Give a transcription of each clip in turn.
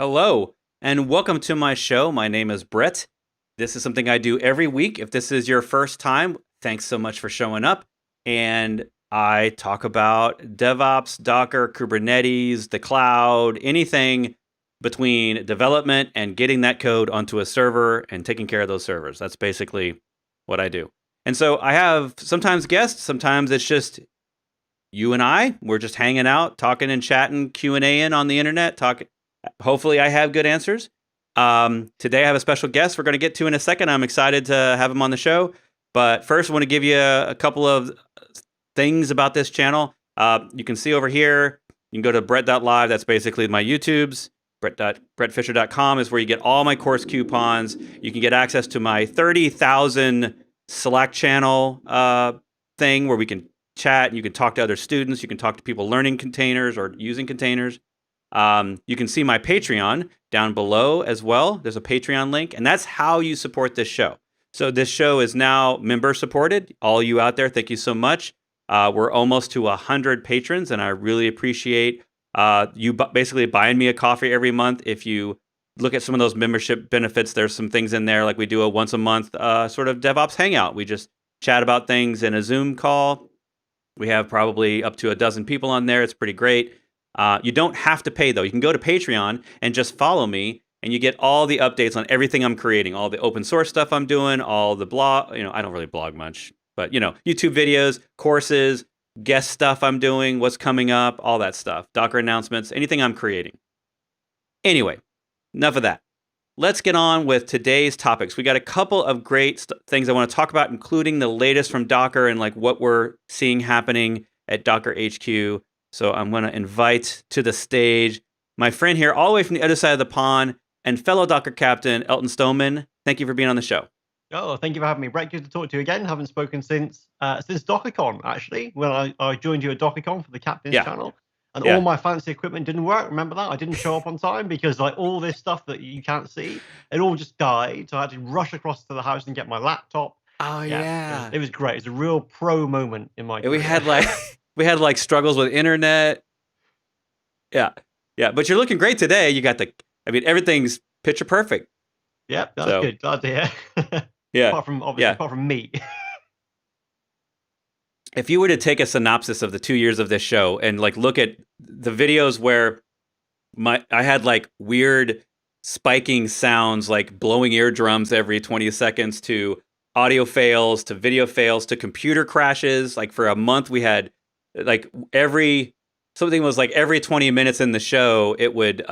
Hello, and welcome to my show. My name is Bret. This is something I do every week. If this is your first time, thanks so much for showing up. And I talk about DevOps, Docker, Kubernetes, the cloud, anything between development and getting that code onto a server and taking care of those servers. That's basically what I do. And so I have sometimes guests, sometimes it's just you and I. We're just hanging out, talking and chatting, Q&A-ing on the internet, talking. Hopefully I have good answers. Today I have a special guest we're going to get to in a second. I'm excited to have him on the show. But first, I want to give you a couple of things about this channel. You can see over here, you can go to Bret.live. That's basically my YouTubes. Bretfisher.com is where you get all my course coupons. You can get access to my 30,000 Slack channel thing where we can chat. You can talk to other students. You can talk to people learning containers or using containers. You can see my Patreon down below as well. There's a Patreon link, and that's how you support this show. So this show is now member supported. All you out there, thank you so much. We're almost to 100 patrons, and I really appreciate you basically buying me a coffee every month. If you look at some of those membership benefits, there's some things in there, like we do a once a month sort of DevOps hangout. We just chat about things in a Zoom call. We have probably up to a dozen people on there. It's pretty great. You don't have to pay, though. You can go to Patreon and just follow me, and you get all the updates on everything I'm creating, all the open source stuff I'm doing, all the blog. I don't really blog much, but, YouTube videos, courses, guest stuff I'm doing, what's coming up, all that stuff, Docker announcements, anything I'm creating. Anyway, enough of that. Let's get on with today's topics. We got a couple of great things I want to talk about, including the latest from Docker and like what we're seeing happening at Docker HQ. So I'm going to invite to the stage my friend here, all the way from the other side of the pond, and fellow Docker Captain Elton Stoneman. Thank you for being on the show. Oh, thank you for having me, Brett. Good to talk to you again. Haven't spoken since DockerCon, actually, when I joined you at DockerCon for the Captain's channel. And all my fancy equipment didn't work. Remember that? I didn't show up on time because like all this stuff that you can't see, it all just died. So I had to rush across to the house and get my laptop. Oh, yeah. It was great. It's a real pro moment in my career. We had like struggles with internet. Yeah. But you're looking great today. You got everything's picture perfect. Yep, that's good. Glad to hear. Yeah. Apart from me. If you were to take a synopsis of the 2 years of this show and like look at the videos where I had like weird spiking sounds, like blowing eardrums every 20 seconds, to audio fails, to video fails, to computer crashes. Like for a month we had like every 20 minutes in the show it would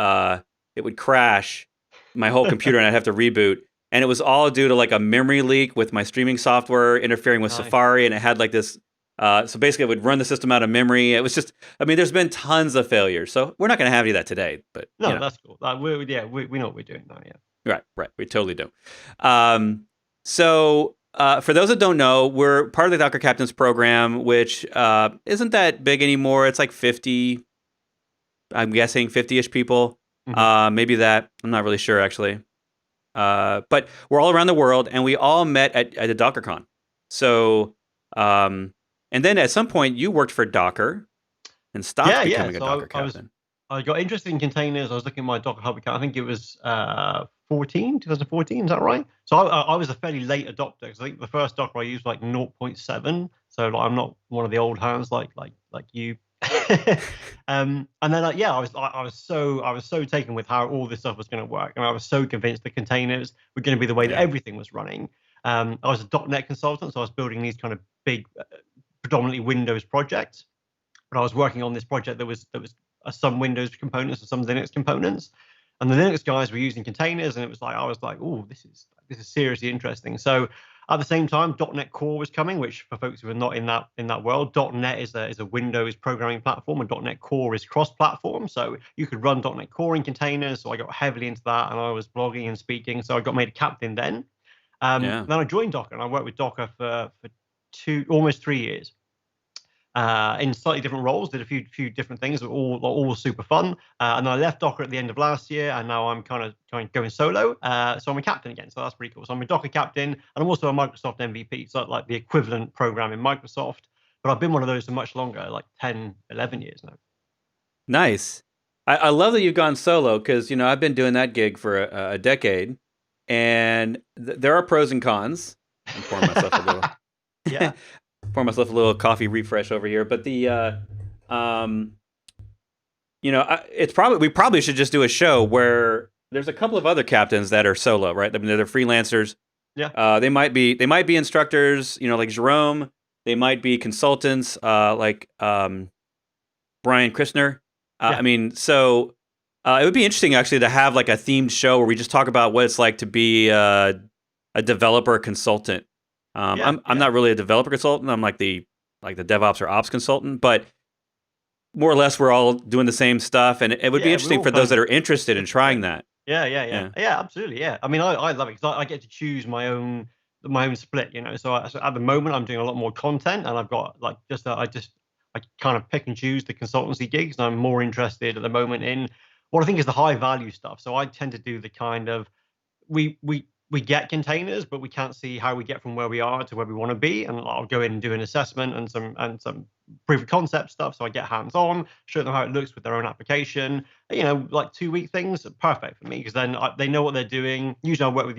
crash my whole computer and I'd have to reboot. And it was all due to like a memory leak with my streaming software interfering with Safari, and it had like this so basically it would run the system out of memory. It was just, there's been tons of failures. So we're not going to have any of that today, but no, that's cool. We know what we're doing now. Yeah. Right. We totally do. So for those that don't know, we're part of the Docker Captains program, which isn't that big anymore. It's like 50, I'm guessing 50-ish people. Mm-hmm. Maybe that. I'm not really sure, actually. But we're all around the world, and we all met at a DockerCon. So, and then at some point, you worked for Docker and stopped becoming a Docker Captain. I got interested in containers. I was looking at my Docker Hub account. I think it was 2014. Is that right? So I was a fairly late adopter, because I think the first Docker I used was like 0.7. So like, I'm not one of the old hands like you. And then I was so taken with how all this stuff was going to work, and I was so convinced the containers were going to be the way that everything was running. I was a .NET consultant, so I was building these kind of big, predominantly Windows projects. But I was working on this project that was some Windows components and some Linux components, and the Linux guys were using containers, and I was like, oh, this is seriously interesting. So at the same time, .NET Core was coming, which for folks who are not in that world, .NET is a Windows programming platform, and .NET Core is cross-platform. So you could run .NET Core in containers. So I got heavily into that, and I was blogging and speaking. So I got made a captain then. Then I joined Docker, and I worked with Docker for almost 3 years. In slightly different roles, did a few different things, all super fun. And then I left Docker at the end of last year, and now I'm kind of going solo. So I'm a captain again, so that's pretty cool. So I'm a Docker captain, and I'm also a Microsoft MVP, so like the equivalent program in Microsoft. But I've been one of those for much longer, like 10, 11 years now. Nice. I love that you've gone solo because I've been doing that gig for a decade, and there are pros and cons. I'm pouring myself a little, Yeah, pouring myself a little coffee refresh over here. But um, it's probably we probably should just do a show where there's a couple of other captains that are solo, right? I mean, they're freelancers. yeah, They might be instructors, like Jerome. They might be consultants, like Brian Christner. I yeah, mean, so it would be interesting actually to have like a themed show where we just talk about what it's like to be a developer consultant. yeah, I'm yeah, not really a developer consultant. I'm like the DevOps or Ops consultant, but more or less we're all doing the same stuff, and it would be yeah. We're interesting all for those kind that of are interested in trying different. that. Yeah, yeah, yeah, Yeah, yeah. Absolutely, yeah. I mean, I love it because I get to choose my own split. So at the moment, I'm doing a lot more content, and I've got like I kind of pick and choose the consultancy gigs. And I'm more interested at the moment in what I think is the high value stuff. So I tend to do the kind of we get containers, but we can't see how we get from where we are to where we want to be. And I'll go in and do an assessment and some proof of concept stuff. So I get hands on, show them how it looks with their own application. Like 2 week things, are perfect for me because then they know what they're doing. Usually I work with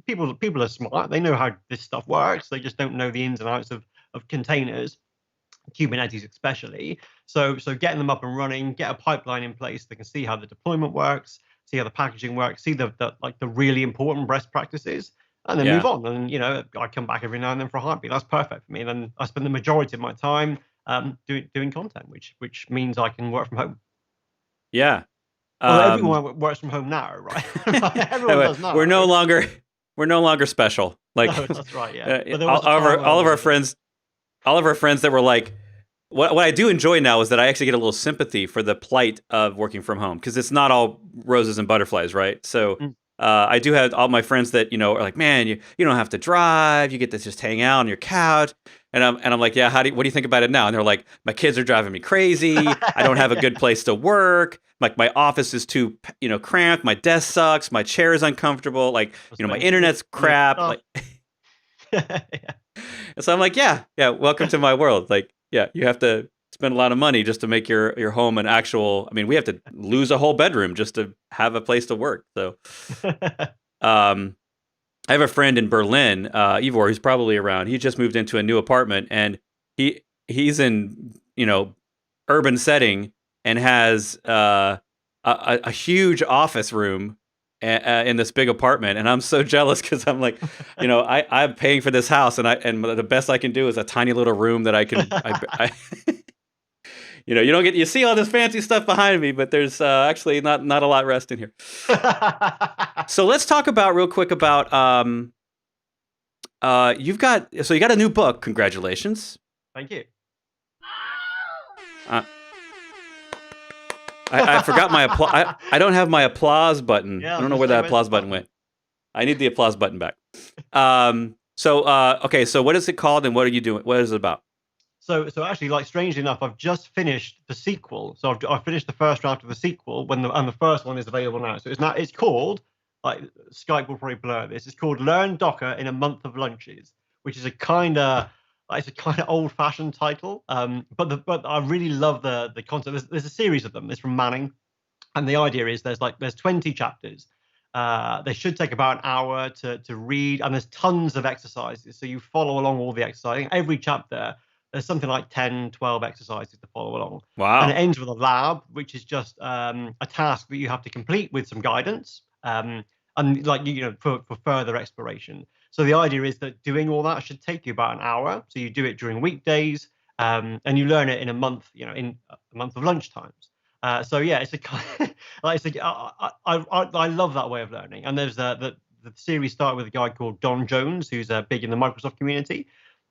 people. People are smart. They know how this stuff works. They just don't know the ins and outs of containers. Kubernetes especially. So getting them up and running, get a pipeline in place. They can see how the deployment works, see how the packaging works, see the really important best practices, and then move yeah, on. And I come back every now and then for a heartbeat. That's perfect for me. And then I spend the majority of my time doing content, which means I can work from home. yeah. Although Um, everyone works from home now, right? Everyone does we're no now. longer we're no longer special. Like No, that's right. Yeah, uh, but there all, was a all of our time where all of our everyone did. friends all of our friends that were like, what I do enjoy now is that I actually get a little sympathy for the plight of working from home because it's not all roses and butterflies, right? So Mm. I do have all my friends that are like, man, you don't have to drive, you get to just hang out on your couch, and I'm like, yeah, what do you think about it now? And they're like, my kids are driving me crazy. I don't have a good Yeah, place to work. Like my office is too cramped. My desk sucks. My chair is uncomfortable. Like my frustrating. internet's Too much crap. stuff. Like Yeah. and so I'm like, yeah, yeah, welcome to my world. Like, yeah, you have to spend a lot of money just to make your home an actual. I mean, we have to lose a whole bedroom just to have a place to work. So, um, I have a friend in Berlin, Ivor, who's probably around. He just moved into a new apartment, and he's in urban setting and has a huge office room in this big apartment, and I'm so jealous because I'm like, I'm paying for this house, and the best I can do is a tiny little room that I you see all this fancy stuff behind me, but there's actually not a lot resting here. So let's talk about real quick about you got a new book. Congratulations. Thank you. Uh, I forgot my applause. I don't have my applause button. Yeah, I I was don't know gonna where say, that where's the applause button button? went. I need the applause button back. Okay. So what is it called, and what are you doing? What is it about? So actually, like strangely enough, I've just finished the sequel. So I've finished the first draft of the sequel and the first one is available now. So it's called, like, Skype will probably blur this. It's called Learn Docker in a Month of Lunches, which is a kind of old fashioned title. But I really love the concept. There's a series of them. It's from Manning, and the idea is there's 20 chapters. They should take about an hour to read, and there's tons of exercises. So you follow along all the exercising. Every chapter, there's something like 10, 12 exercises to follow along. And it Wow. ends with a lab, which is just a task that you have to complete with some guidance, and like for further exploration. So the idea is that doing all that should take you about an hour. So you do it during weekdays, and you learn it in a month, in a month of lunchtimes. So yeah, it's a kind like it's a, I love that way of learning. And there's the series started with a guy called Don Jones, who's big in the Microsoft community,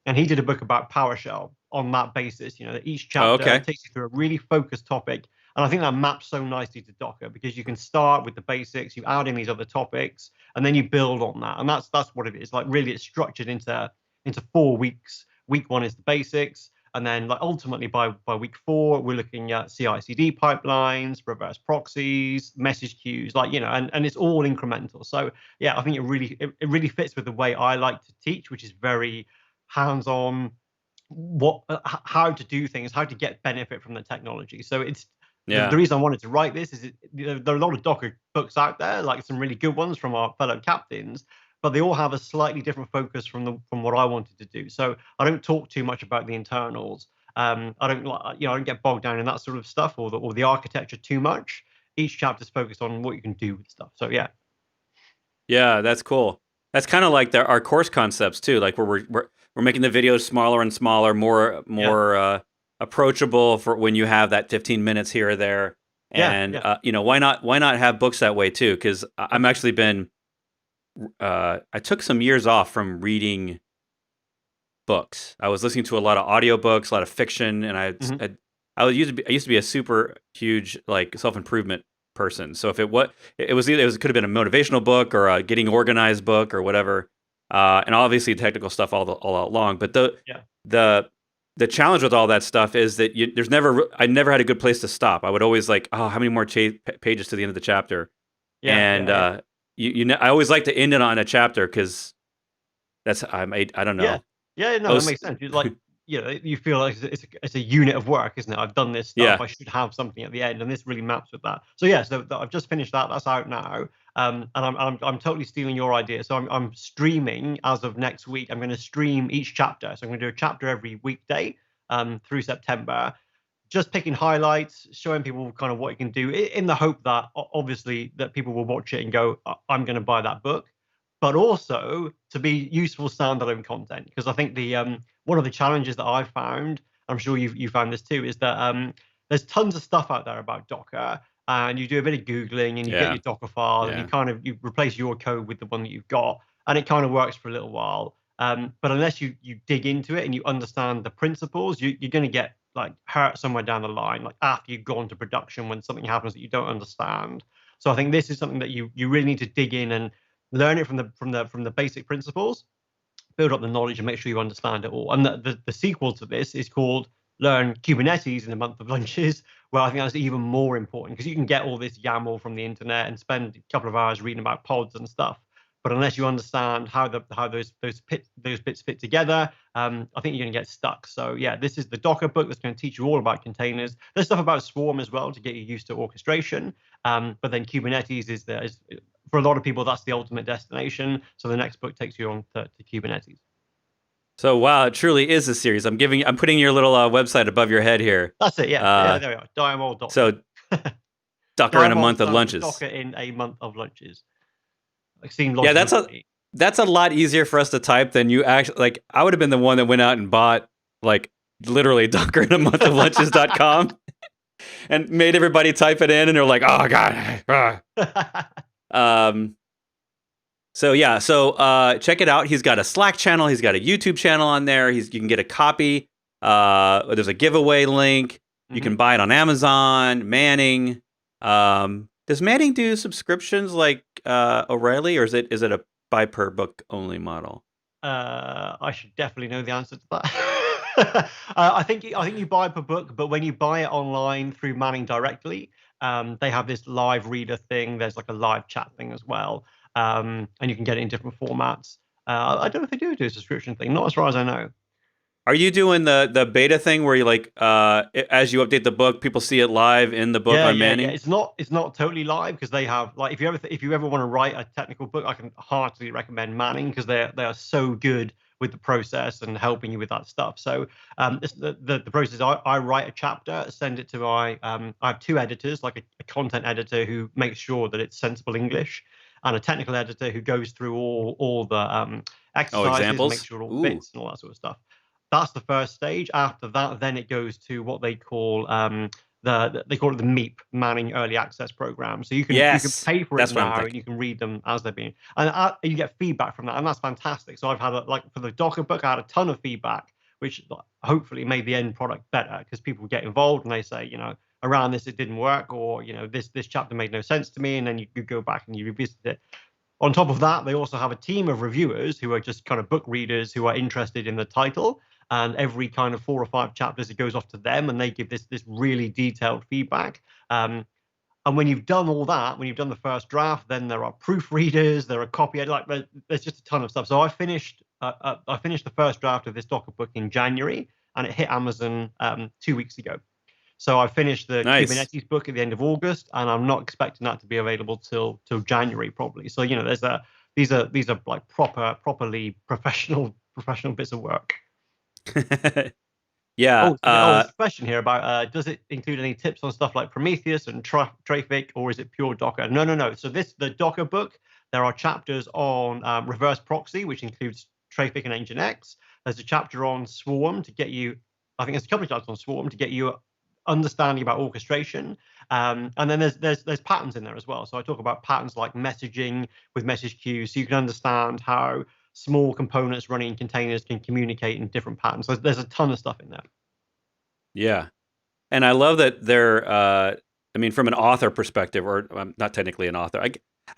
and he did a book about PowerShell on that basis. That each Oh, chapter okay. takes you through a really focused topic, and I think that maps so nicely to Docker because you can start with the basics, you add in these other topics, and then you build on that. And that's what it is. Like really, it's structured into 4 weeks. Week one is the basics. And then, like, ultimately by week 4, we're looking at CI/CD pipelines, reverse proxies, message queues, and it's all incremental. So yeah, I think it really fits with the way I like to teach, which is very hands-on. How to do things, how to get benefit from the technology. So it's the Yeah. reason I wanted to write this is there are a lot of Docker books out there, like some really good ones from our fellow captains, but they all have a slightly different focus from what I wanted to do. So I don't talk too much about the internals. I don't I don't get bogged down in that sort of stuff or the architecture too much. Each chapter's focused on what you can do with stuff. So yeah. Yeah, that's cool. That's kind of like our course concepts too. Like where we're making the videos smaller and smaller, Yeah. more approachable for when you have that 15 minutes here or there. Yeah. And Yeah. why not have books that way too? Because I'm actually been I took some years off from reading books. I was listening to a lot of audiobooks, a lot of fiction, and Mhm. I used to be a super huge like self improvement person. So if it was either it could have been a motivational book or a getting organized book or whatever, and obviously technical stuff all out long. But Yeah. the the challenge with all that stuff is that I never had a good place to stop. I would always like, oh, how many more pages to the end of the chapter, Yeah. and Yeah. Yeah. I always like to end it on a chapter because I don't Yeah. know. Yeah, no, that Most makes sense. You like, you feel like it's a unit of work, isn't it? I've done this stuff. yeah. I should have something at the end, and this really maps with that. So yeah, so I've just finished that. That's out now. And I'm totally stealing your idea. So I'm streaming as of next week. I'm going to stream each chapter. So I'm going to do a chapter every weekday through September, just picking highlights, showing people kind of what you can do, in the hope that obviously that people will watch it and go, I'm going to buy that book, but also to be useful standalone content. Because I think the one of the challenges that I've found, I'm sure you found this too, is that there's tons of stuff out there about Docker, and you do a bit of googling and you get Yeah. your Docker file and Yeah. you replace your code with the one that you've got, and it kind of works for a little while. But unless you dig into it and you understand the principles, you're going to get like hurt somewhere down the line, like after you've gone to production when something happens that you don't understand. So I think this is something that you really need to dig in and learn it from the basic principles, build up the knowledge, and make sure you understand it all. And the sequel to this is called Learn Kubernetes in a Month of Lunches, where I think that's even more important because you can get all this YAML from the internet and spend a couple of hours reading about pods and stuff. But unless you understand how those bits fit together, I think you're going to get stuck. So yeah, this is the Docker book that's going to teach you all about containers. There's stuff about Swarm as well to get you used to orchestration. But then Kubernetes is for a lot of people, that's the ultimate destination. So the next book takes you on to Kubernetes. So wow, it truly is a series. I'm putting your little website above your head here. That's it. Yeah. Yeah. There we are. Diamol.com. So Docker in a Diamol month of stands for lunches. Docker in a month of lunches. It seemed Yeah, logical to me. that's a lot easier for us to type than you actually like. I would have been the one that went out and bought like literally Docker in a month of lunches.com and made everybody type it in, and they're like, oh god. Um. So yeah, check it out. He's got a Slack channel. He's got a YouTube channel on there. You can get a copy. There's a giveaway link. You can buy it on Amazon. Manning. Does Manning do subscriptions like O'Reilly, or is it a buy per book only model? I should definitely know the answer to that. I think you buy per book, but when you buy it online through Manning directly, they have this live reader thing. There's like a live chat thing as well, and you can get it in different formats. I don't know if they do a subscription thing, not as far as I know. Are you doing the beta thing where you like as you update the book, people see it live in the book Yeah, on yeah, yeah. Manning? It's not totally live because they have like if you ever want to write a technical book, I can heartily recommend Manning because they are so good with the process and helping you with that stuff. So the process I write a chapter, send it to my I have two editors, like a content editor who makes sure that it's sensible English, and a technical editor who goes through all the Oh, exercises and makes examples. sure it all Ooh. fits and all that sort of stuff. That's the first stage. After that, then it goes to what they call they call it the MEEP, Manning Early Access Program. So you can Yes, pay for it that's what I'm now and thinking. you can read them as they're being, and you get feedback from that, and that's fantastic. So I've had like for the Docker book, I had a ton of feedback, which hopefully made the end product better because people get involved and they say, around this it didn't work, or this chapter made no sense to me, and then you go back and you revisit it. On top of that, they also have a team of reviewers who are just kind of book readers who are interested in the title. And every kind of 4 or 5 chapters, it goes off to them, and they give this really detailed feedback. And when you've done all that, when you've done the first draft, then there are proofreaders, there are copy like there's just a ton of stuff. So I finished the first draft of this Docker book in January, and it hit Amazon 2 weeks ago. So I finished the Nice. Kubernetes book at the end of August, and I'm not expecting that to be available till January probably. So these are like properly professional bits of work. Yeah. There's a question here about does it include any tips on stuff like Prometheus and Traefik, or is it pure Docker? No. So the Docker book, there are chapters on reverse proxy, which includes Traefik and Nginx. There's a chapter on Swarm to get you, I think there's a couple of chapters on Swarm to get you understanding about orchestration. And then there's patterns in there as well. So I talk about patterns like messaging with message queues, so you can understand how small components running in containers can communicate in different patterns. There's a ton of stuff in there. Yeah. And I love that they're, I mean, from an author perspective, or I'm not technically an author. I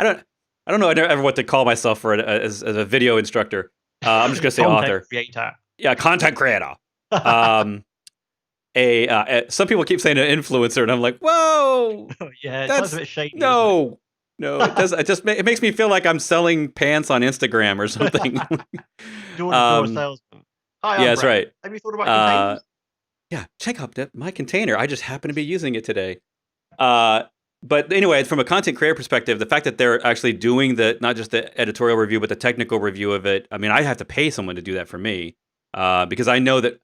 don't, I don't know. I never ever what to call myself for as a video instructor. I'm just gonna say author. Creator. Yeah, content creator. Some people keep saying an influencer, and I'm like, whoa, Yeah, that's a bit shady. no. It does. It makes me feel like I'm selling pants on Instagram or something. Jordan salesman. Hi, yeah, that's right. Have you thought about containers? Yeah, check out my container. I just happen to be using it today. But anyway, from a content creator perspective, the fact that they're actually doing not just the editorial review, but the technical review of it. I mean, I have to pay someone to do that for me because I know that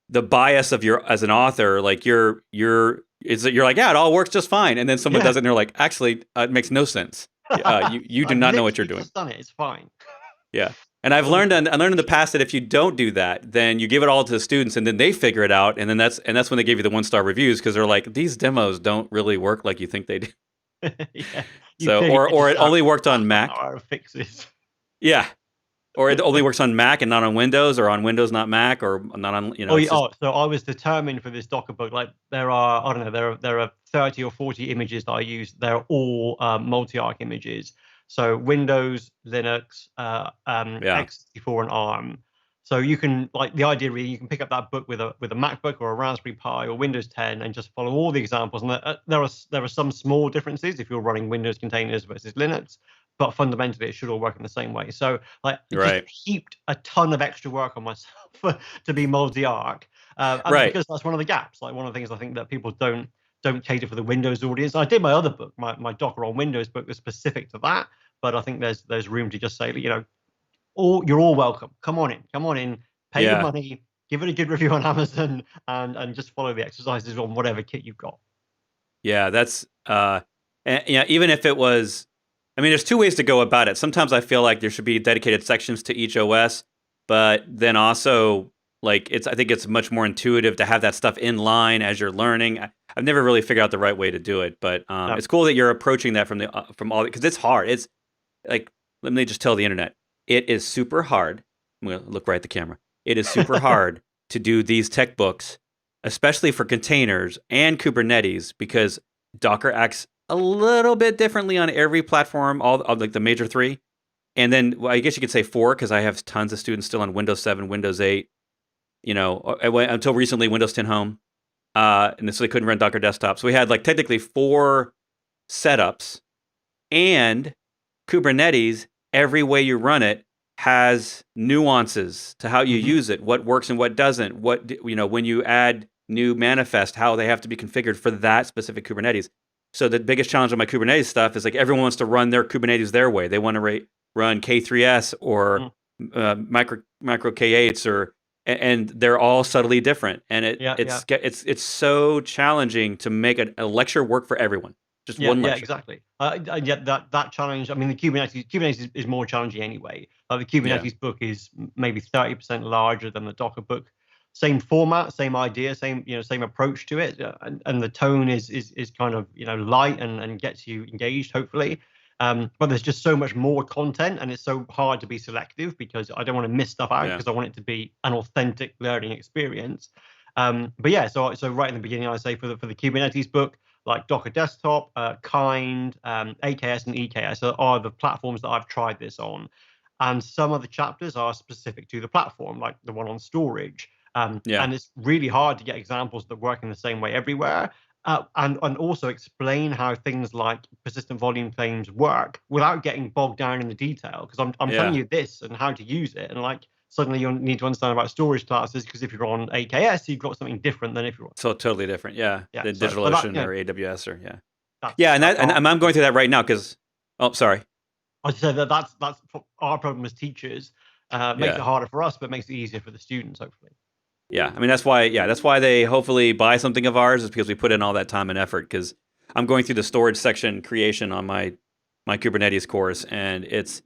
the bias of as an author, like you're like, yeah, it all works just fine, and then someone does it, and they're like, actually, it makes no sense. You do not know what you're doing. Just done it. It's fine. Yeah. And I learned in the past that if you don't do that, then you give it all to the students, and then they figure it out, and then that's when they give you the 1-star reviews, because they're like, these demos don't really work like you think they do. Yeah. So or it only worked on Mac. Fixes. Yeah. Or it only works on Mac and not on Windows, or on Windows not Mac, or not on So I was determined for this Docker book. Like there are 30 or 40 images that I use. They're all multi-arch images. So Windows, Linux, x64, and ARM. So you can, like, the idea really, you can pick up that book with a MacBook or a Raspberry Pi or Windows 10 and just follow all the examples. And there are some small differences if you're running Windows containers versus Linux, but fundamentally it should all work in the same way. So like, it just heaped a ton of extra work on myself to be multi-arch, because that's one of the gaps. Like, one of the things I think that people don't cater for the Windows audience. I did my other book, my Docker on Windows book, was specific to that, but I think there's room to just say, you're all welcome. Come on in, pay your money, give it a good review on Amazon, and just follow the exercises on whatever kit you've got. Yeah, that's even if it was, I mean, there's two ways to go about it. Sometimes I feel like there should be dedicated sections to each OS, but then also, like, I think it's much more intuitive to have that stuff in line as you're learning. I've never really figured out the right way to do it, but it's cool that you're approaching that from all, because it's hard. It's like, let me just tell the internet, it is super hard. I'm gonna look right at the camera. It is super hard to do these tech books, especially for containers and Kubernetes, because Docker acts a little bit differently on every platform, all of like the major three, and then I guess you could say 4, because I have tons of students still on Windows 7, Windows 8. Until recently, Windows 10 Home, and so they couldn't run Docker Desktop. So we had, like, technically 4 setups, and Kubernetes, every way you run it has nuances to how you use it, what works and what doesn't. When you add new manifest, how they have to be configured for that specific Kubernetes. So the biggest challenge on my Kubernetes stuff is, like, everyone wants to run their Kubernetes their way. They want to run K3s or micro K8s, or and they're all subtly different, and it's so challenging to make a lecture work for everyone. Just one lecture. Yeah, exactly. That challenge. I mean, the Kubernetes is more challenging anyway. The Kubernetes book is maybe 30% larger than the Docker book. Same format, same idea, same approach to it, and the tone is kind of light and gets you engaged, hopefully. But there's just so much more content, and it's so hard to be selective, because I don't want to miss stuff out, because I want it to be an authentic learning experience. But yeah, so right in the beginning, I say for the Kubernetes book, like Docker Desktop, Kind, AKS, and EKS are the platforms that I've tried this on. And some of the chapters are specific to the platform, like the one on storage. And it's really hard to get examples that work in the same way everywhere. And also explain how things like persistent volume claims work without getting bogged down in the detail. Because I'm telling you this and how to use it, and, like, suddenly you need to understand about storage classes, because if you're on AKS, you've got something different than if you're on. So totally different, yeah. Yeah. Than So, but that, DigitalOcean or AWS or yeah. that's Yeah, and that's that and our. I'm going through that right now because oh, sorry. I said that's our problem as teachers. Makes it Yeah. harder for us, but makes it easier for the students, hopefully. Yeah. I mean that's why they hopefully buy something of ours is because we put in all that time and effort because I'm going through the storage section creation on my Kubernetes course and it's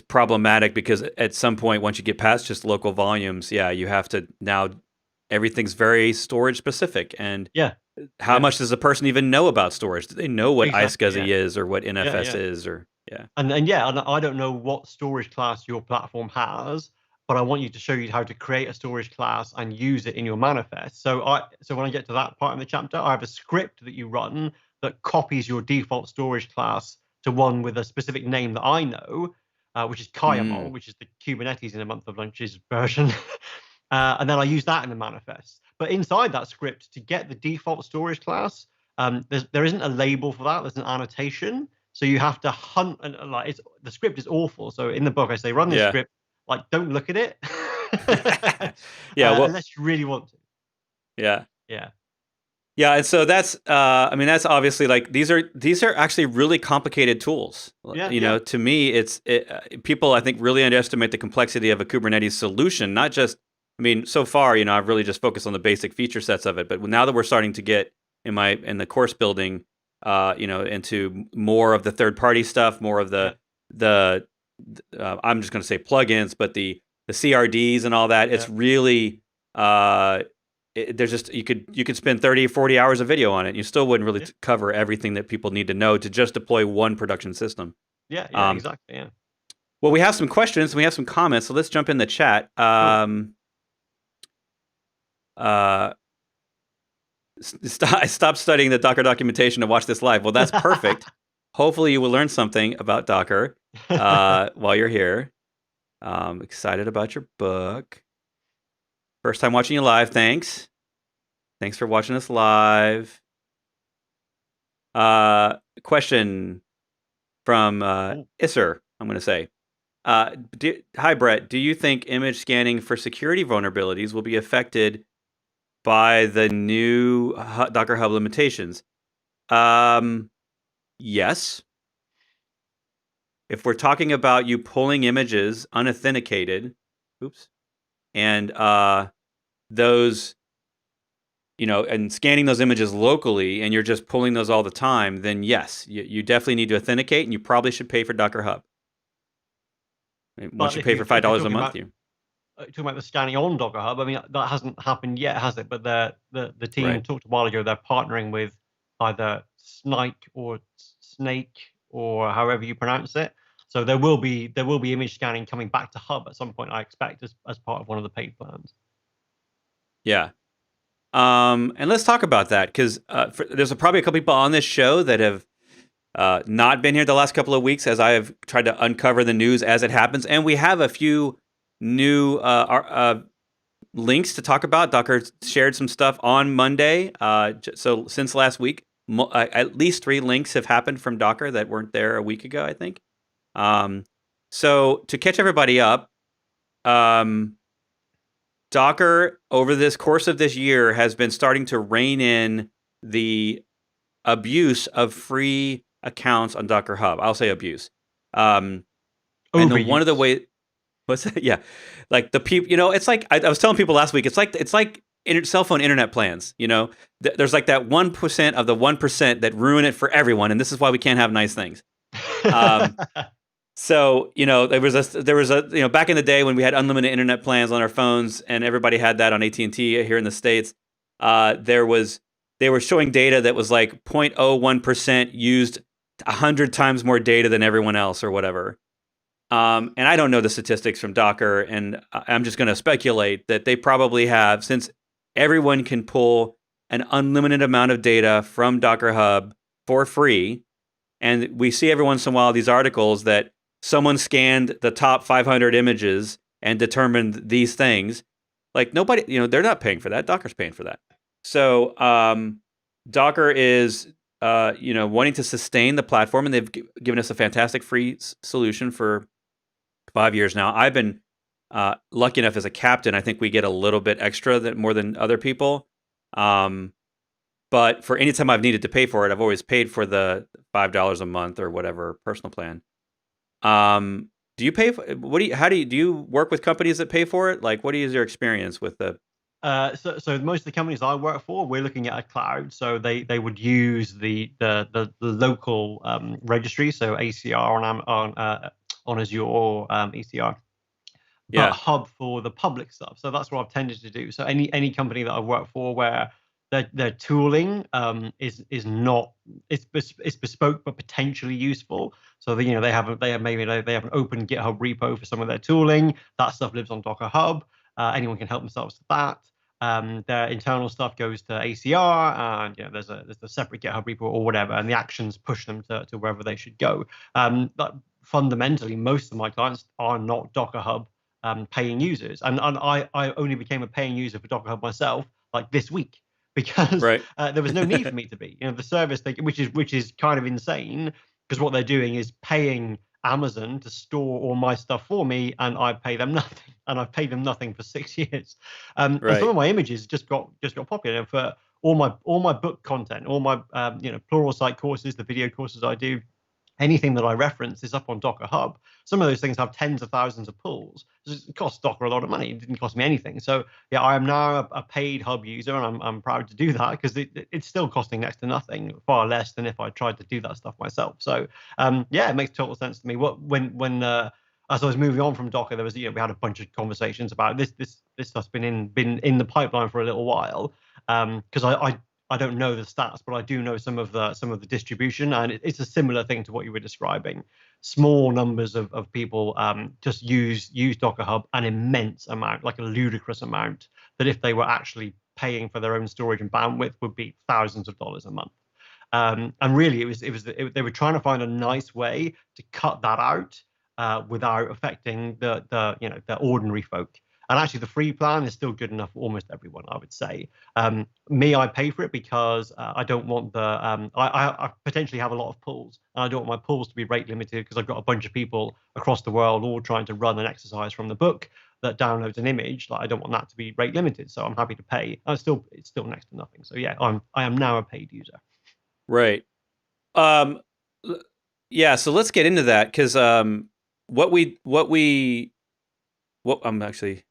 problematic because at some point once you get past just local volumes, yeah, you have to now everything's very storage specific and Yeah. how much does a person even know about storage? Do they know what Exactly. iSCSI is or what NFS Yeah. is or yeah. And yeah, and I don't know what storage class your platform has, but I want you to show you how to create a storage class and use it in your manifest. So when I get to that part in the chapter, I have a script that you run that copies your default storage class to one with a specific name that I know, which is Kayamol, which is the Kubernetes in a month of lunches version. And then I use that in the manifest. But inside that script, to get the default storage class, there isn't a label for that. There's an annotation. So you have to hunt, and like the script is awful. So in the book, I say run this Yeah. script, like don't look at it, Yeah, well, unless you really want to. yeah. Yeah. Yeah, and so that's I mean that's obviously like these are actually really complicated tools. Yeah, You know, to me people I think really underestimate the complexity of a Kubernetes solution, not just I mean, so far, you know, I've really just focused on the basic feature sets of it, but now that we're starting to get in the course building you know, into more of the third party stuff, more of the I'm just going to say plugins, but the CRDs and all that, it's really there's just you could spend 30 or 40 hours of video on it and you still wouldn't really cover everything that people need to know to just deploy one production system. Yeah, exactly. Yeah. Well, we have some questions and we have some comments, so let's jump in the chat. I stopped studying the Docker documentation to watch this live. Well, that's perfect. Hopefully you will learn something about Docker while you're here. Excited about your book. First time watching you live. Thanks. Thanks for watching us live. Question from Isser, I'm going to say. Hi, Bret. Do you think image scanning for security vulnerabilities will be affected by the new Docker Hub limitations? Yes. If we're talking about you pulling images unauthenticated, and those, you know, and scanning those images locally, and you're just pulling those all the time, then yes, you definitely need to authenticate, and you probably should pay for Docker Hub. Once you pay for $5 a month, talking about the scanning on Docker Hub, I mean that hasn't happened yet, has it? But the team talked a while ago. They're partnering with either Snake or Snake or however you pronounce it. So there will be image scanning coming back to Hub at some point, I expect, as part of one of the paid plans. Yeah. And let's talk about that because there's probably a couple people on this show that have not been here the last couple of weeks as I have tried to uncover the news as it happens, and we have a few new links to talk about. Docker shared some stuff on Monday. So since last week, at least 3 links have happened from Docker that weren't there a week ago, I think. So to catch everybody up, Docker over this course of this year has been starting to rein in the abuse of free accounts on Docker Hub. I'll say abuse. And one of the ways, what's that? Yeah, like the people, you know, it's like I was telling people last week. It's like cell phone internet plans. You know, there's like that 1% of the 1% that ruin it for everyone, and this is why we can't have nice things. So, you know, there was a you know, back in the day when we had unlimited internet plans on our phones, and everybody had that on AT&T here in the States. They were showing data that was like 0.01% used 100 times more data than everyone else or whatever. And I don't know the statistics from Docker, and I'm just going to speculate that they probably have, since everyone can pull an unlimited amount of data from Docker Hub for free, and we see every once in a while these articles that someone scanned the top 500 images and determined these things. Like nobody, you know, they're not paying for that. Docker's paying for that. So Docker is, you know, wanting to sustain the platform, and they've given us a fantastic free solution for 5 years now. I've been Lucky enough as a captain, I think we get a little bit extra more than other people. But for any time I've needed to pay for it, I've always paid for the $5 a month or whatever personal plan. Do you pay for do you work with companies that pay for it? Like, what is your experience with the? So most of the companies I work for, we're looking at a cloud. So they would use the local registry, so ACR on Azure or ECR, but Yeah, hub for the public stuff. So that's what I've tended to do. So any company that I work for where their tooling is not it's bespoke but potentially useful. So they have an open GitHub repo for some of their tooling. That stuff lives on Docker Hub. Anyone can help themselves to that. Their internal stuff goes to ACR, and there's a separate GitHub repo or whatever, and the actions push them to wherever they should go. But fundamentally, most of my clients are not Docker Hub paying users, and I only became a paying user for Docker Hub myself like this week because right. there was no need for me to be. The service which is kind of insane, because what they're doing is paying Amazon to store all my stuff for me, and I pay them nothing, and I've paid them nothing for 6 years. And some Right. of my images just got popular. And for all my book content, all my Pluralsight courses, the video courses I do, anything that I reference is up on Docker Hub. Some of those things have tens of thousands of pulls. It costs Docker a lot of money. It didn't cost me anything. So yeah, I am now a paid Hub user, and I'm proud to do that because it's still costing next to nothing, far less than if I tried to do that stuff myself. So yeah, it makes total sense to me. As I was moving on from Docker, there was we had a bunch of conversations about this stuff's been in the pipeline for a little while, because I don't know the stats, but I do know some of the distribution, and it's a similar thing to what you were describing. Small numbers of people just use Docker Hub an immense amount, like a ludicrous amount, that if they were actually paying for their own storage and bandwidth would be thousands of dollars a month. And really, they were trying to find a nice way to cut that out without affecting the ordinary folk. And actually, the free plan is still good enough for almost everyone, I would say. I pay for it because I don't want I potentially have a lot of pulls, and I don't want my pulls to be rate limited because I've got a bunch of people across the world all trying to run an exercise from the book that downloads an image. Like, I don't want that to be rate limited, so I'm happy to pay. It's still next to nothing. So yeah, I am now a paid user. Right. Um, yeah. So let's get into that because what I'm actually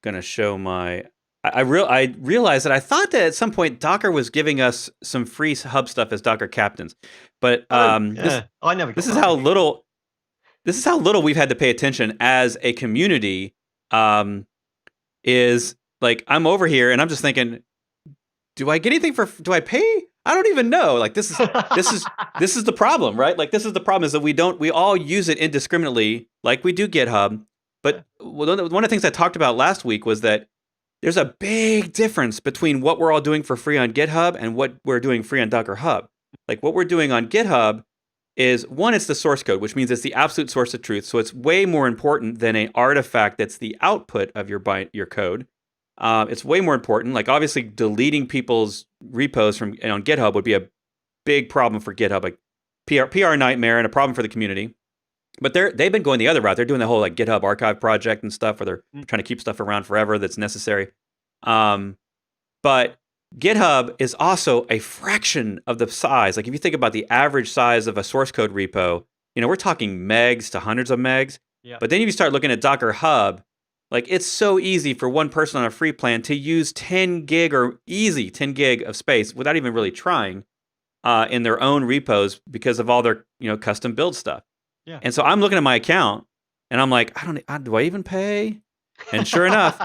gonna show my. I realized that I thought that at some point Docker was giving us some free hub stuff as Docker captains, but Oh yeah, I never got this is that. how little we've had to pay attention as a community. Is like I'm over here and I'm just thinking, do I get anything do I pay? I don't even know. Like this is the problem, right? Like this is the problem is that we all use it indiscriminately, like we do GitHub. But one of the things I talked about last week was that there's a big difference between what we're all doing for free on GitHub and what we're doing free on Docker Hub. Like what we're doing on GitHub is one, it's the source code, which means it's the absolute source of truth. So it's way more important than an artifact that's the output of your code. It's way more important. Like obviously, deleting people's repos from on GitHub would be a big problem for GitHub, like PR nightmare and a problem for the community. But they've been going the other route. They're doing the whole like GitHub archive project and stuff, where they're trying to keep stuff around forever that's necessary. But GitHub is also a fraction of the size. Like if you think about the average size of a source code repo, we're talking megs to hundreds of megs. Yeah. But then if you start looking at Docker Hub, like it's so easy for one person on a free plan to use 10 gig or easy 10 gig of space without even really trying in their own repos because of all their custom build stuff. Yeah. And so I'm looking at my account and I'm like, do I even pay? And sure enough,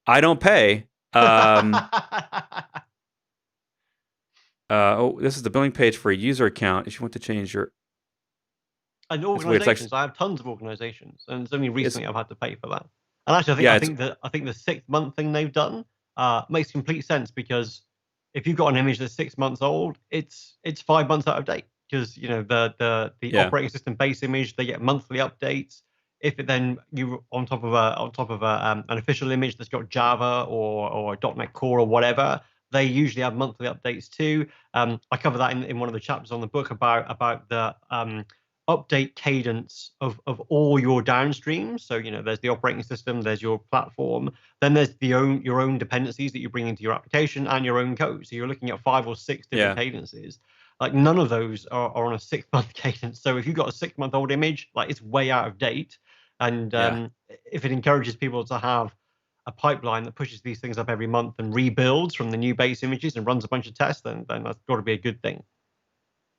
I don't pay. This is the billing page for a user account. If you want to change your and organizations, I have tons of organizations, and it's only recently I've had to pay for that. And actually, I think the 6-month thing they've done makes complete sense, because if you've got an image that's 6 months old, it's 5 months out of date, because the operating system base image, they get monthly updates. If it then you on top of an official image that's got Java or .NET Core or whatever, they usually have monthly updates too. I cover that in one of the chapters on the book about the update cadence of all your downstreams. So, there's the operating system, there's your platform, then there's your own dependencies that you bring into your application and your own code. So you're looking at 5 or 6 different cadences. Like none of those are on a 6-month cadence. So if you've got a 6-month-old image, like it's way out of date. And if it encourages people to have a pipeline that pushes these things up every month and rebuilds from the new base images and runs a bunch of tests, then that's got to be a good thing.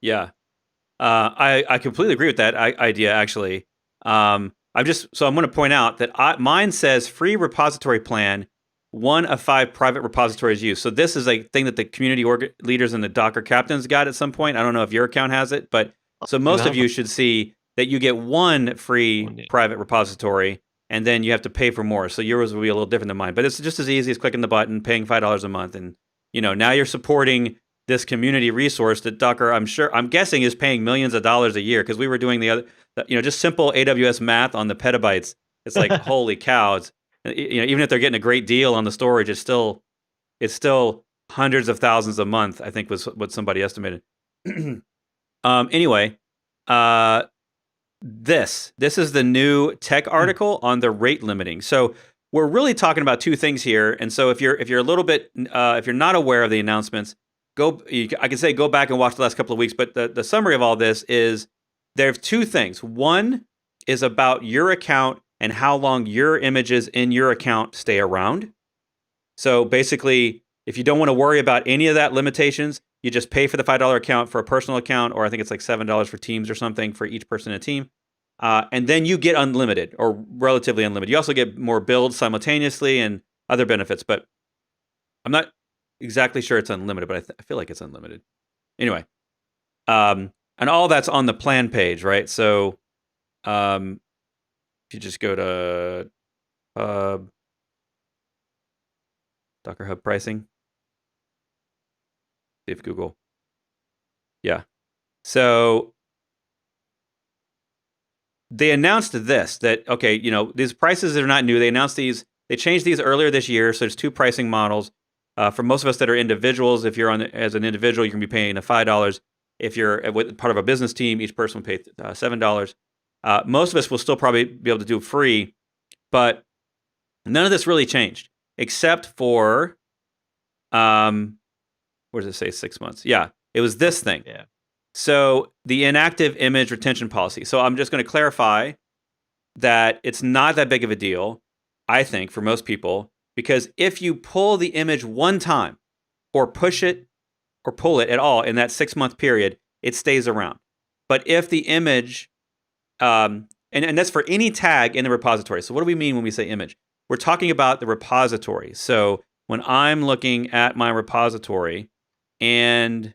Yeah. I completely agree with that idea, actually. I'm going to point out that mine says free repository plan, 1 of 5 private repositories used. So this is a thing that the community leaders and the Docker captains got at some point. I don't know if your account has it, but so most of you should see that you get 1 free private repository, and then you have to pay for more. So yours will be a little different than mine, but it's just as easy as clicking the button, paying $5 a month, and now you're supporting this community resource that Docker, I'm guessing, is paying millions of dollars a year, because we were doing the other, just simple AWS math on the petabytes. It's like, holy cows. Even if they're getting a great deal on the storage, it's still hundreds of thousands a month, I think was what somebody estimated. Anyway, this is the new tech article on the rate limiting. So we're really talking about 2 things here. And so if you're a little bit, if you're not aware of the announcements, I can say go back and watch the last couple of weeks, but the summary of all this is there's 2 things. One is about your account and how long your images in your account stay around. So basically, if you don't want to worry about any of that limitations, you just pay for the $5 account for a personal account, or I think it's like $7 for teams or something for each person in a team. And then you get unlimited, or relatively unlimited. You also get more builds simultaneously and other benefits, but I'm not exactly sure it's unlimited, but I feel like it's unlimited. Anyway, and all that's on the plan page, right? So if you just go to Docker Hub pricing, see if Google. Yeah. So they announced that, okay, these prices are not new. They announced these, they changed these earlier this year. So there's 2 pricing models. For most of us that are individuals, if you're as an individual, you can be paying $5. If you're part of a business team, each person will pay $7. Most of us will still probably be able to do free, but none of this really changed except for, where does it say 6 months? Yeah, it was this thing. Yeah. So the inactive image retention policy. So I'm just going to clarify that it's not that big of a deal, I think, for most people. Because if you pull the image one time, or push it, or pull it at all in that 6-month period, it stays around. But if the image, and that's for any tag in the repository. So what do we mean when we say image? We're talking about the repository. So when I'm looking at my repository, and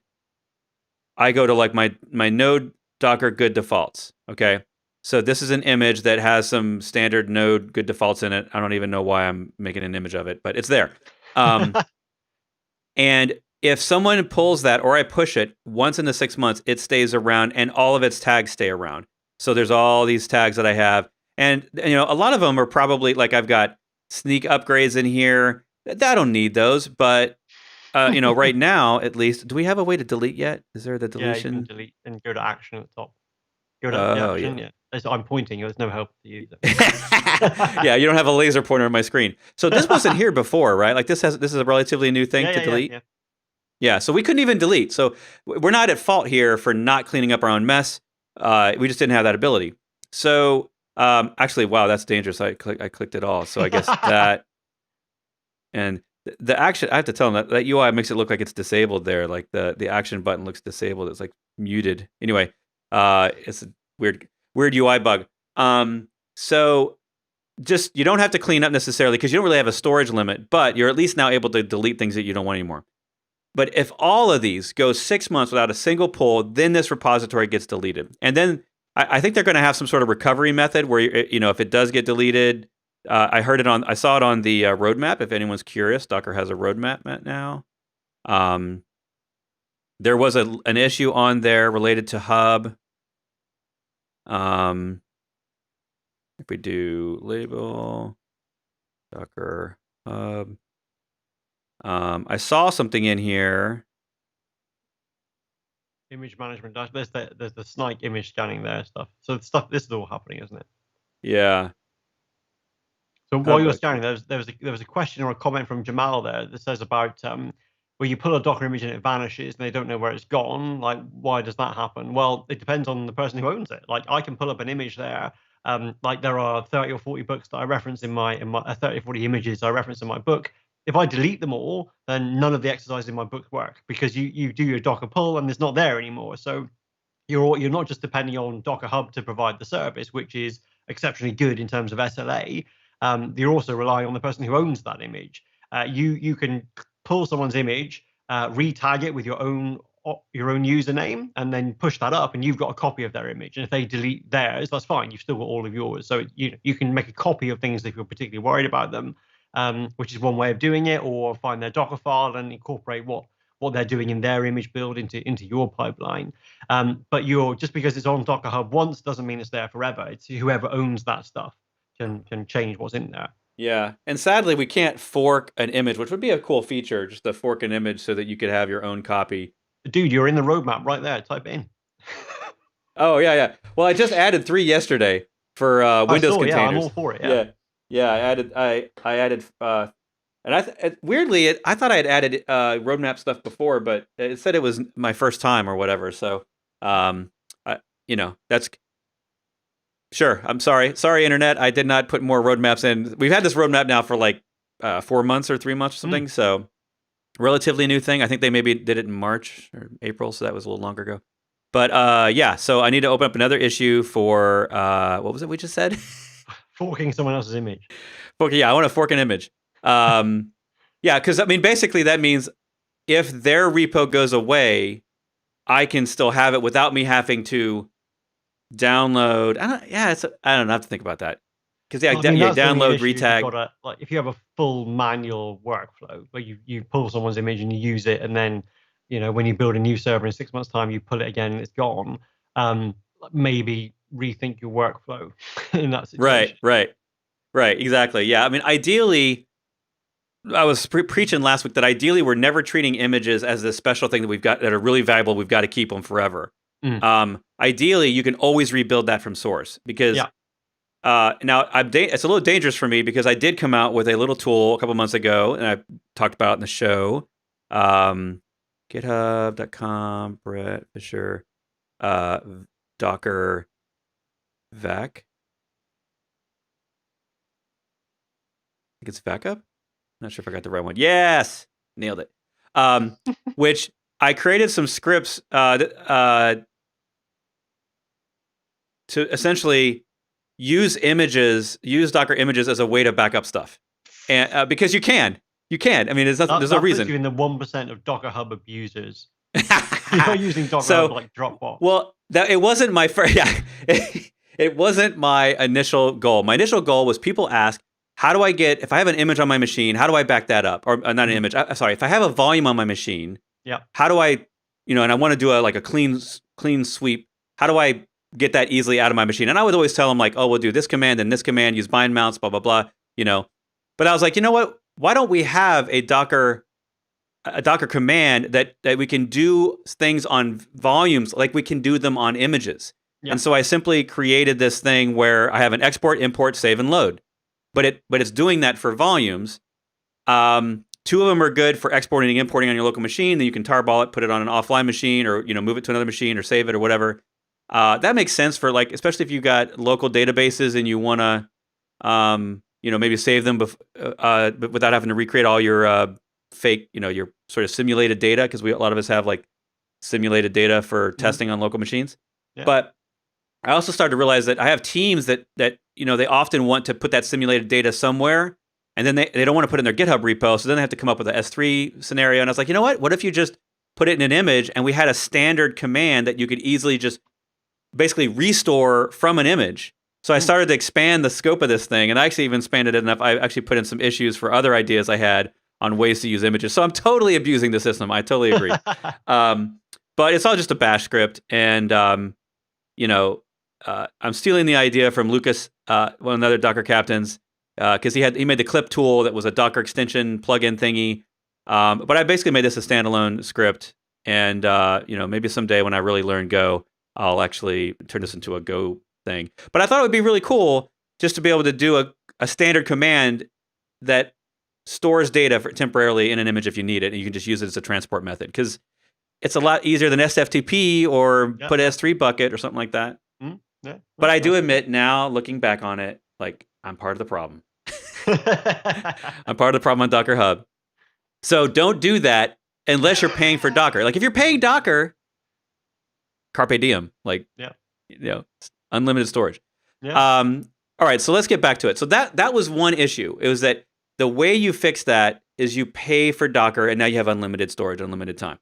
I go to like my node Docker good defaults, okay? So this is an image that has some standard node good defaults in it. I don't even know why I'm making an image of it, but it's there. And if someone pulls that, or I push it once in the 6 months, it stays around, and all of its tags stay around. So there's all these tags that I have, and a lot of them are probably like, I've got sneak upgrades in here. I don't need those, but right now at least, do we have a way to delete yet? Is there the deletion? Yeah, you can delete and go to action at the top. Go to action. Yeah. I'm pointing. There's no help to use it. Yeah, you don't have a laser pointer on my screen. So this wasn't here before, right? Like this is a relatively new thing to delete. Yeah, so we couldn't even delete. So we're not at fault here for not cleaning up our own mess. We just didn't have that ability. So actually, wow, that's dangerous. I clicked it all. So I guess that, and the action, I have to tell them that UI makes it look like it's disabled there. Like the action button looks disabled. It's like muted. Anyway, it's a weird UI bug. So just, you don't have to clean up necessarily because you don't really have a storage limit, but you're at least now able to delete things that you don't want anymore. But if all of these go 6 months without a single pull, then this repository gets deleted. And then I think they're going to have some sort of recovery method where, if it does get deleted, I saw it on the roadmap. If anyone's curious, Docker has a roadmap now. There was an issue on there related to Hub. If we do label Docker Hub, I saw something in here. Image management dash. There's the Snike image scanning there stuff. So this is all happening, isn't it? Yeah. So while you're scanning, there was a question or a comment from Jamal there that says about where you pull a Docker image and it vanishes and they don't know where it's gone. Like, why does that happen? Well, it depends on the person who owns it. Like, I can pull up an image there. Like, there are 30 or 40 books that I reference in my 30 or 40 images I reference in my book. If I delete them all, then none of the exercises in my book work, because you do your Docker pull and it's not there anymore. So you're not just depending on Docker Hub to provide the service, which is exceptionally good in terms of SLA. You're also relying on the person who owns that image. You can pull someone's image, re-tag it with your own username, and then push that up, and you've got a copy of their image. And if they delete theirs, that's fine. You've still got all of yours. So you can make a copy of things if you're particularly worried about them, which is one way of doing it, or find their Docker file and incorporate what they're doing in their image build into your pipeline. But just because it's on Docker Hub once doesn't mean it's there forever. It's whoever owns that stuff can change what's in there. Yeah, and sadly we can't fork an image, which would be a cool feature, just to fork an image so that you could have your own copy. Dude, you're in the roadmap right there. Type it in. Oh yeah. Well, I just added 3 yesterday for Windows containers. Yeah, I'm all for it. Yeah. I added, and weirdly, I thought I had added roadmap stuff before, but it said it was my first time or whatever. So, that's sure. I'm sorry, internet. I did not put more roadmaps in. We've had this roadmap now for like 4 months or 3 months or something. So, relatively new thing. I think they maybe did it in March or April, so that was a little longer ago. But so I need to open up another issue for what was it we just said? Forking someone else's image. Okay, yeah, I want to fork an image. Because I mean, basically that means if their repo goes away, I can still have it without me having to download. I don't know. I have to think about that. Because download, retag. Like, if you have a full manual workflow where you pull someone's image and you use it, and then when you build a new server in 6 months' time, you pull it again and it's gone. Maybe rethink your workflow in that situation. Right. Exactly. Yeah. I mean, ideally, I was preaching last week that ideally we're never treating images as this special thing that we've got that are really valuable. We've got to keep them forever. Ideally, you can always rebuild that from source, because. Now, it's a little dangerous for me because I did come out with a little tool a couple months ago, and I talked about it in the show. GitHub.com, Bret Fisher, Docker Vac. I think it's Backup. Not sure if I got the right one. Yes, nailed it. Which I created some scripts to essentially use Docker images as a way to back up stuff, and because you can. I mean, there's no reason. You're in the 1% of Docker Hub abusers. You're using Docker Hub like Dropbox. Well, it wasn't my first. Yeah, it wasn't my initial goal. My initial goal was people ask, how do I get, if I have an image on my machine, how do I back that up? Or not an image. Sorry, if I have a volume on my machine, how do I, and I want to do a clean sweep. How do I get that easily out of my machine? And I would always tell them, like, oh, we'll do this command and this command, use bind mounts, blah, blah, blah, But I was like, you know what? Why don't we have a Docker command that we can do things on volumes like we can do them on images? And so I simply created this thing where I have an export, import, save, and load. But it's doing that for volumes. 2 of them are good for exporting and importing on your local machine. Then you can tarball it, put it on an offline machine, or move it to another machine or save it or whatever. That makes sense for, like, especially if you've got local databases and you want to, maybe save them but without having to recreate all your fake, your sort of simulated data, because a lot of us have like simulated data for testing on local machines. But I also started to realize that I have teams that they often want to put that simulated data somewhere, and then they don't want to put it in their GitHub repo, so then they have to come up with an S3 scenario. And I was like, you know what if you just put it in an image, and we had a standard command that you could easily just basically restore from an image. So I started to expand the scope of this thing, and I actually even expanded it enough. I actually put in some issues for other ideas I had on ways to use images. So I'm totally abusing the system. I totally agree. But it's all just a bash script, and I'm stealing the idea from Lucas, one of the other Docker captains, because he made the clip tool that was a Docker extension plugin thingy. But I basically made this a standalone script, And maybe someday when I really learn Go, I'll actually turn this into a Go thing. But I thought it would be really cool just to be able to do a standard command that stores data temporarily in an image if you need it, and you can just use it as a transport method, because it's a lot easier than SFTP or put S3 bucket or something like that. Yeah, but I do admit now, looking back on it, like, I'm part of the problem. I'm part of the problem on Docker Hub. So don't do that unless you're paying for Docker. Like, if you're paying Docker, carpe diem, like, unlimited storage. Yeah. All right, so let's get back to it. So that was one issue. It was that the way you fix that is you pay for Docker, and now you have unlimited storage, unlimited time.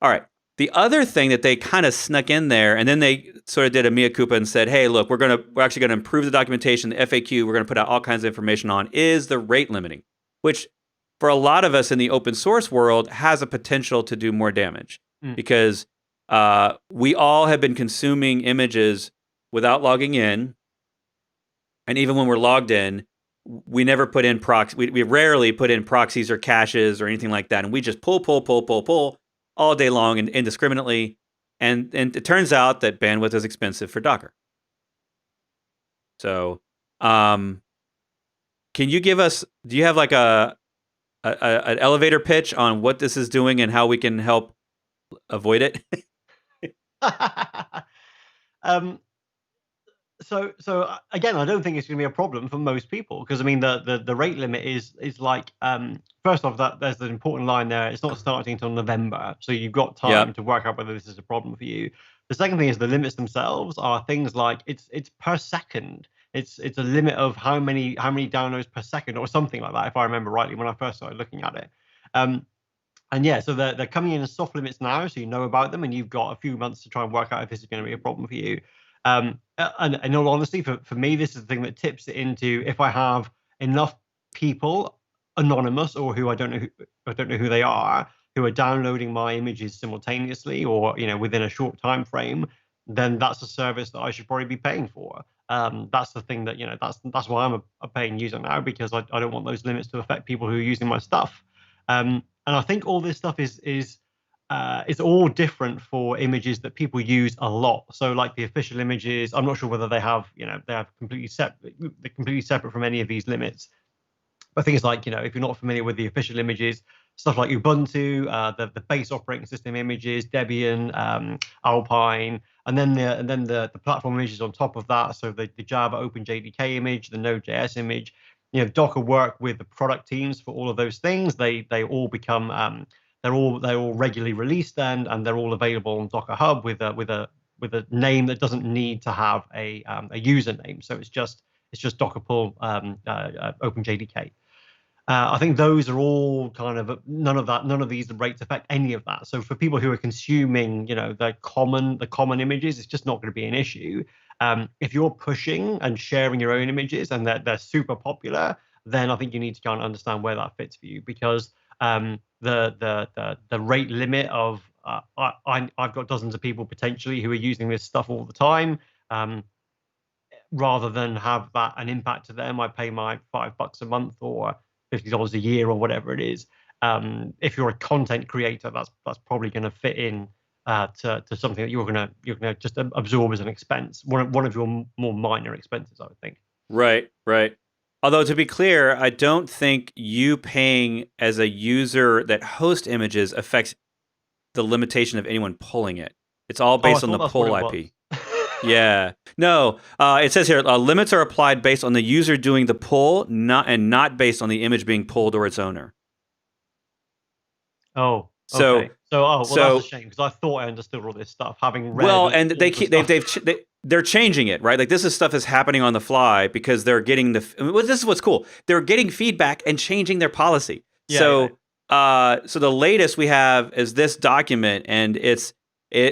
All right. The other thing that they kind of snuck in there, and then they sort of did a mea culpa and said, hey, look, we're actually going to improve the documentation, the FAQ, we're going to put out all kinds of information on, is the rate limiting, which for a lot of us in the open source world has a potential to do more damage, because we all have been consuming images without logging in. And even when we're logged in, we never put in we rarely put in proxies or caches or anything like that. And we just pull all day long and indiscriminately. And it turns out that bandwidth is expensive for Docker. So can you give us, do you have like an elevator pitch on what this is doing and how we can help avoid it? So again, I don't think it's going to be a problem for most people, because I mean the rate limit is like, first off, that there's an important line there. It's not starting until November, so you've got time to work out whether this is a problem for you. The second thing is the limits themselves are things like it's per second. It's a limit of how many downloads per second or something like that, if I remember rightly when I first started looking at it. And yeah, so they're coming in as soft limits now, so you know about them, and you've got a few months to try and work out if this is going to be a problem for you. And in all honesty, for me, this is the thing that tips it into, if I have enough people, anonymous or who I don't know who they are, who are downloading my images simultaneously or within a short time frame, then that's a service that I should probably be paying for. That's the thing that that's why I'm a paying user now, because I don't want those limits to affect people who are using my stuff. And I think all this stuff is it's all different for images that people use a lot. So like the official images, I'm not sure whether they have completely separate. They're completely separate from any of these limits. But things like, if you're not familiar with the official images, stuff like Ubuntu, the base operating system images, Debian, Alpine, and then the platform images on top of that. So the Java OpenJDK image, the Node.js image. Docker work with the product teams for all of those things. They all become they're all regularly released, and they're all available on Docker Hub with a name that doesn't need to have a username. So it's just Docker pull OpenJDK. I think those are all kind of none of these rates affect any of that. So for people who are consuming, the common images, it's just not going to be an issue. If you're pushing and sharing your own images and they're super popular, then I think you need to kind of understand where that fits for you, because the rate limit of I've got dozens of people potentially who are using this stuff all the time. Rather than have that an impact to them, I pay my $5 a month or $50 a year or whatever it is. If you're a content creator, that's probably going to fit in to something that you're gonna just absorb as an expense, one of your more minor expenses, I would think. Right. Although, to be clear, I don't think you paying as a user that hosts images affects the limitation of anyone pulling it. It's all based on the pull IP. Yeah. No, it says here, limits are applied based on the user doing the pull, not based on the image being pulled or its owner. Oh, okay. That's a shame, because I thought I understood all this stuff, having read. And they're changing it, right? Like, this is stuff that's happening on the fly because they're getting this is what's cool. They're getting feedback and changing their policy. Yeah, so the latest we have is this document, and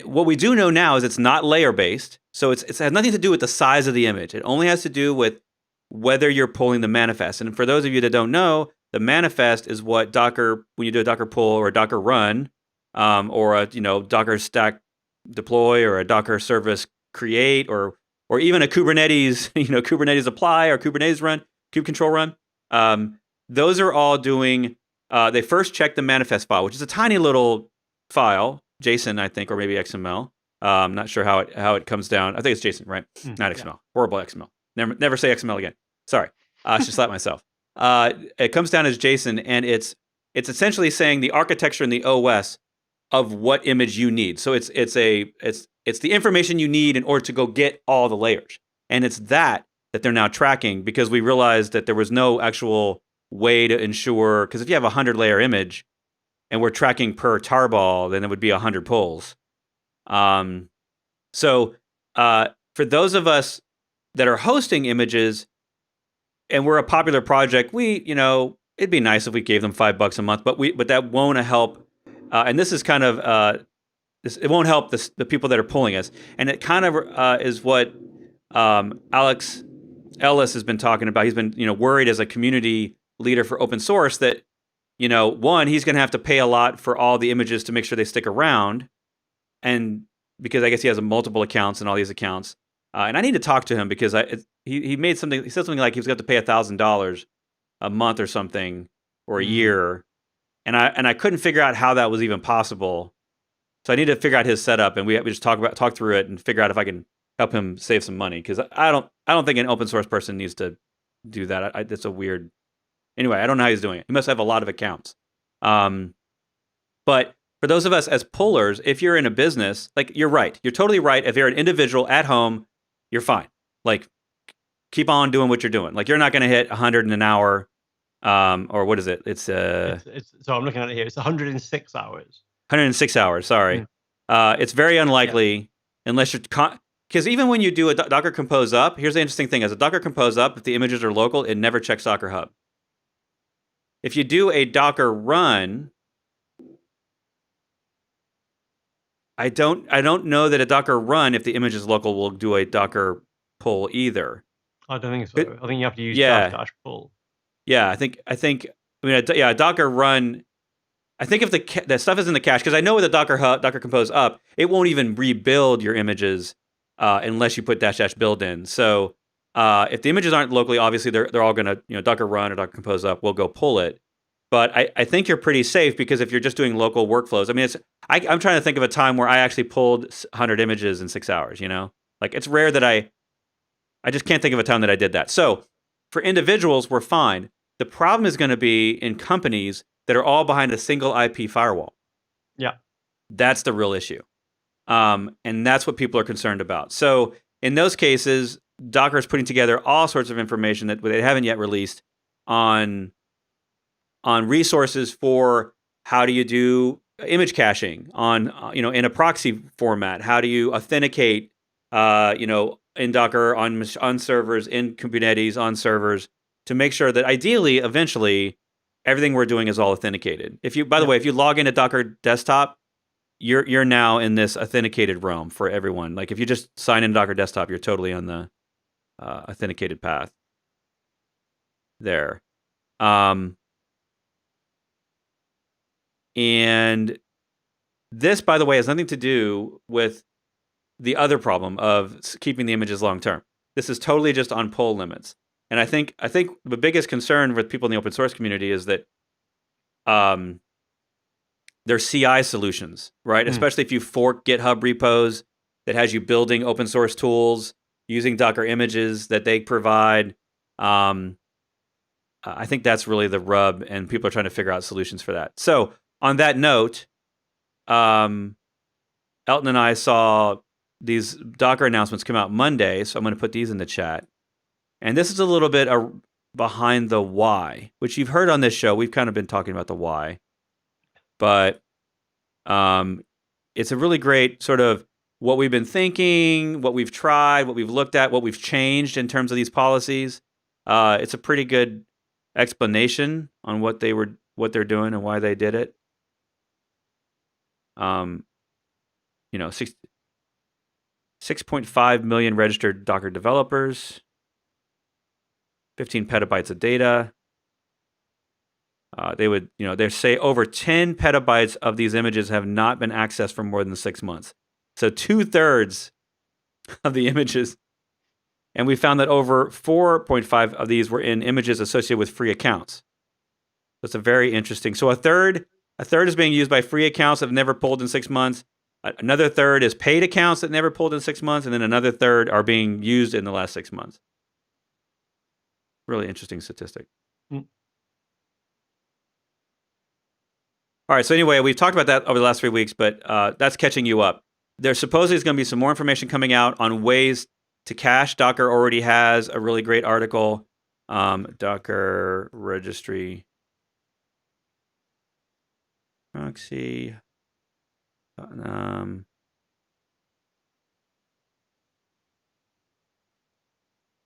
what we do know now is it's not layer based. So it has nothing to do with the size of the image. It only has to do with whether you're pulling the manifest. And for those of you that don't know, the manifest is what Docker, when you do a Docker pull or a Docker run, or a Docker stack deploy or a Docker service create, or even a Kubernetes Kubernetes apply or Kubernetes run, kube control run. Those are all doing. They first check the manifest file, which is a tiny little file, JSON, I think, or maybe XML. I'm not sure how it comes down. I think it's JSON, right? Not XML. Yeah. Horrible XML. Never say XML again. Sorry. I should slap myself. It comes down as JSON, and it's essentially saying the architecture in the OS of what image you need. So it's the information you need in order to go get all the layers. And it's that they're now tracking, because we realized that there was no actual way to ensure, because if you have a 100-layer image and we're tracking per tarball, then it would be 100 pulls. So for those of us that are hosting images and we're a popular project, it'd be nice if we gave them $5 a month, but that won't help. And this is kind of it won't help the people that are pulling us. And it kind of is what Alex Ellis has been talking about. He's been worried as a community leader for open source that one, he's going to have to pay a lot for all the images to make sure they stick around, and because I guess he has multiple accounts and all these accounts. And I need to talk to him because he made something. He said something like he was going to have to pay $1,000 a month or something, or a year, and I couldn't figure out how that was even possible. So I need to figure out his setup, and we just talk through it and figure out if I can help him save some money, because I don't think an open source person needs to do that. That's a weird. Anyway, I don't know how he's doing it. He must have a lot of accounts. But for those of us as pullers, if you're in a business, like, you're right. You're totally right. If you're an individual at home, you're fine. Like, keep on doing what you're doing. Like, you're not going to hit 100 in an hour, or what is it? It's so I'm looking at it here. It's 106 hours. 106 hours. Sorry. It's very unlikely unless you're because even when you do a Docker Compose up, here's the interesting thing: as a Docker Compose up, if the images are local, it never checks Docker Hub. If you do a Docker run, I don't know that a Docker run, if the image is local, will do a Docker pull either. I don't think so. I think you have to use --pull. Yeah, I think. A Docker run. I think if the stuff is in the cache, because I know with the Docker Compose up, it won't even rebuild your images unless you put -- build in. So if the images aren't locally, obviously they're all going to Docker run or Docker Compose up will go pull it. But I think you're pretty safe, because if you're just doing local workflows, I mean, I'm trying to think of a time where I actually pulled 100 images in 6 hours. Like, it's rare that I just can't think of a time that I did that. So for individuals, we're fine. The problem is going to be in companies that are all behind a single IP firewall. Yeah, that's the real issue, and that's what people are concerned about. So in those cases, Docker is putting together all sorts of information that they haven't yet released on resources for how do you do image caching on in a proxy format. How do you authenticate in Docker on servers, in Kubernetes on servers, to make sure that ideally, eventually, everything we're doing is all authenticated. By the way, if you log into Docker Desktop, you're now in this authenticated realm for everyone. Like, if you just sign in Docker Desktop, you're totally on the authenticated path there. And this, by the way, has nothing to do with the other problem of keeping the images long term. This is totally just on pull limits. And I think the biggest concern with people in the open source community is that there's CI solutions, right? Especially if you fork GitHub repos that has you building open source tools using Docker images that they provide. I think that's really the rub, and people are trying to figure out solutions for that. So on that note, Elton and I saw these Docker announcements come out Monday, so I'm going to put these in the chat. And this is a little bit behind the why, which you've heard on this show. We've kind of been talking about the why. But it's a really great sort of what we've been thinking, what we've tried, what we've looked at, what we've changed in terms of these policies. It's a pretty good explanation on what they're doing and why they did it. 6.5 million registered Docker developers, 15 petabytes of data. They say over 10 petabytes of these images have not been accessed for more than 6 months. So 2/3 of the images, and we found that over 4.5 of these were in images associated with free accounts. That's a very interesting. So a third is being used by free accounts that have never pulled in 6 months, Another third is paid accounts that never pulled in 6 months, and then another third are being used in the last 6 months. Really interesting statistic. Mm. All right, so anyway, we've talked about that over the last 3 weeks, but that's catching you up. There supposedly is going to be some more information coming out on ways to cache. Docker already has a really great article, Docker Registry. Proxy.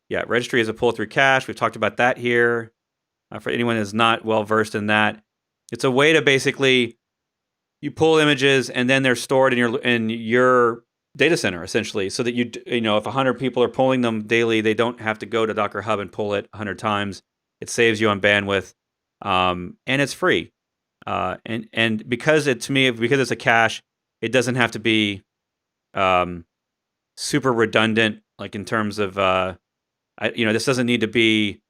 Yeah, registry is a pull-through cache. We've talked about that here. For anyone who's not well-versed in that, it's a way to basically, you pull images and then they're stored in your data center, essentially, so that if 100 people are pulling them daily, they don't have to go to Docker Hub and pull it 100 times. It saves you on bandwidth, and it's free. And because it's a cache, it doesn't have to be super redundant, like in terms of this doesn't need to be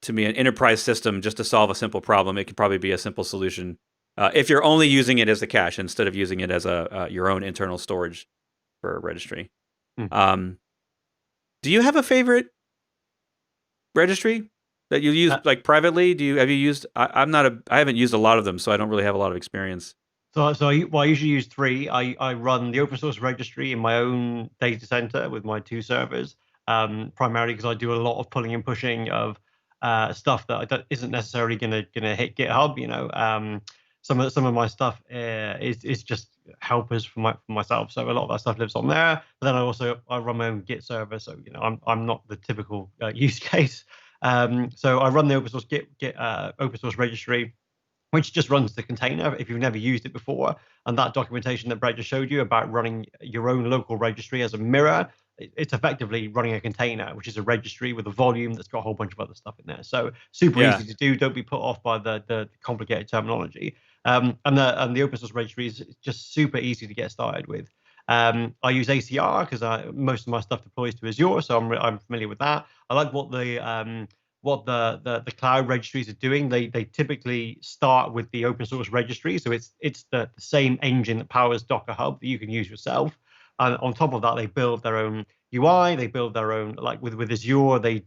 to me an enterprise system just to solve a simple problem. It could probably be a simple solution if you're only using it as a cache instead of using it as your own internal storage for a registry. Mm. Do you have a favorite registry that you use like privately? Have you used? I haven't used a lot of them, so I don't really have a lot of experience. So I usually use 3. I run the open source registry in my own data center with my 2 servers, primarily because I do a lot of pulling and pushing of stuff that isn't necessarily gonna hit GitHub. Some of my stuff is just helpers for myself. So a lot of that stuff lives on there. But then I run my own Git server, so I'm not the typical use case. So I run the open source Git open source registry, which just runs the container if you've never used it before. And that documentation that Bret just showed you about running your own local registry as a mirror, it's effectively running a container, which is a registry with a volume that's got a whole bunch of other stuff in there. So super easy to do. Don't be put off by the complicated terminology. And the open source registry is just super easy to get started with. I use ACR because most of my stuff deploys to Azure, so I'm familiar with that. I like what the cloud registries are doing. They typically start with the open source registry, so it's the same engine that powers Docker Hub that you can use yourself. And on top of that, they build their own UI. They build their own, like with Azure, they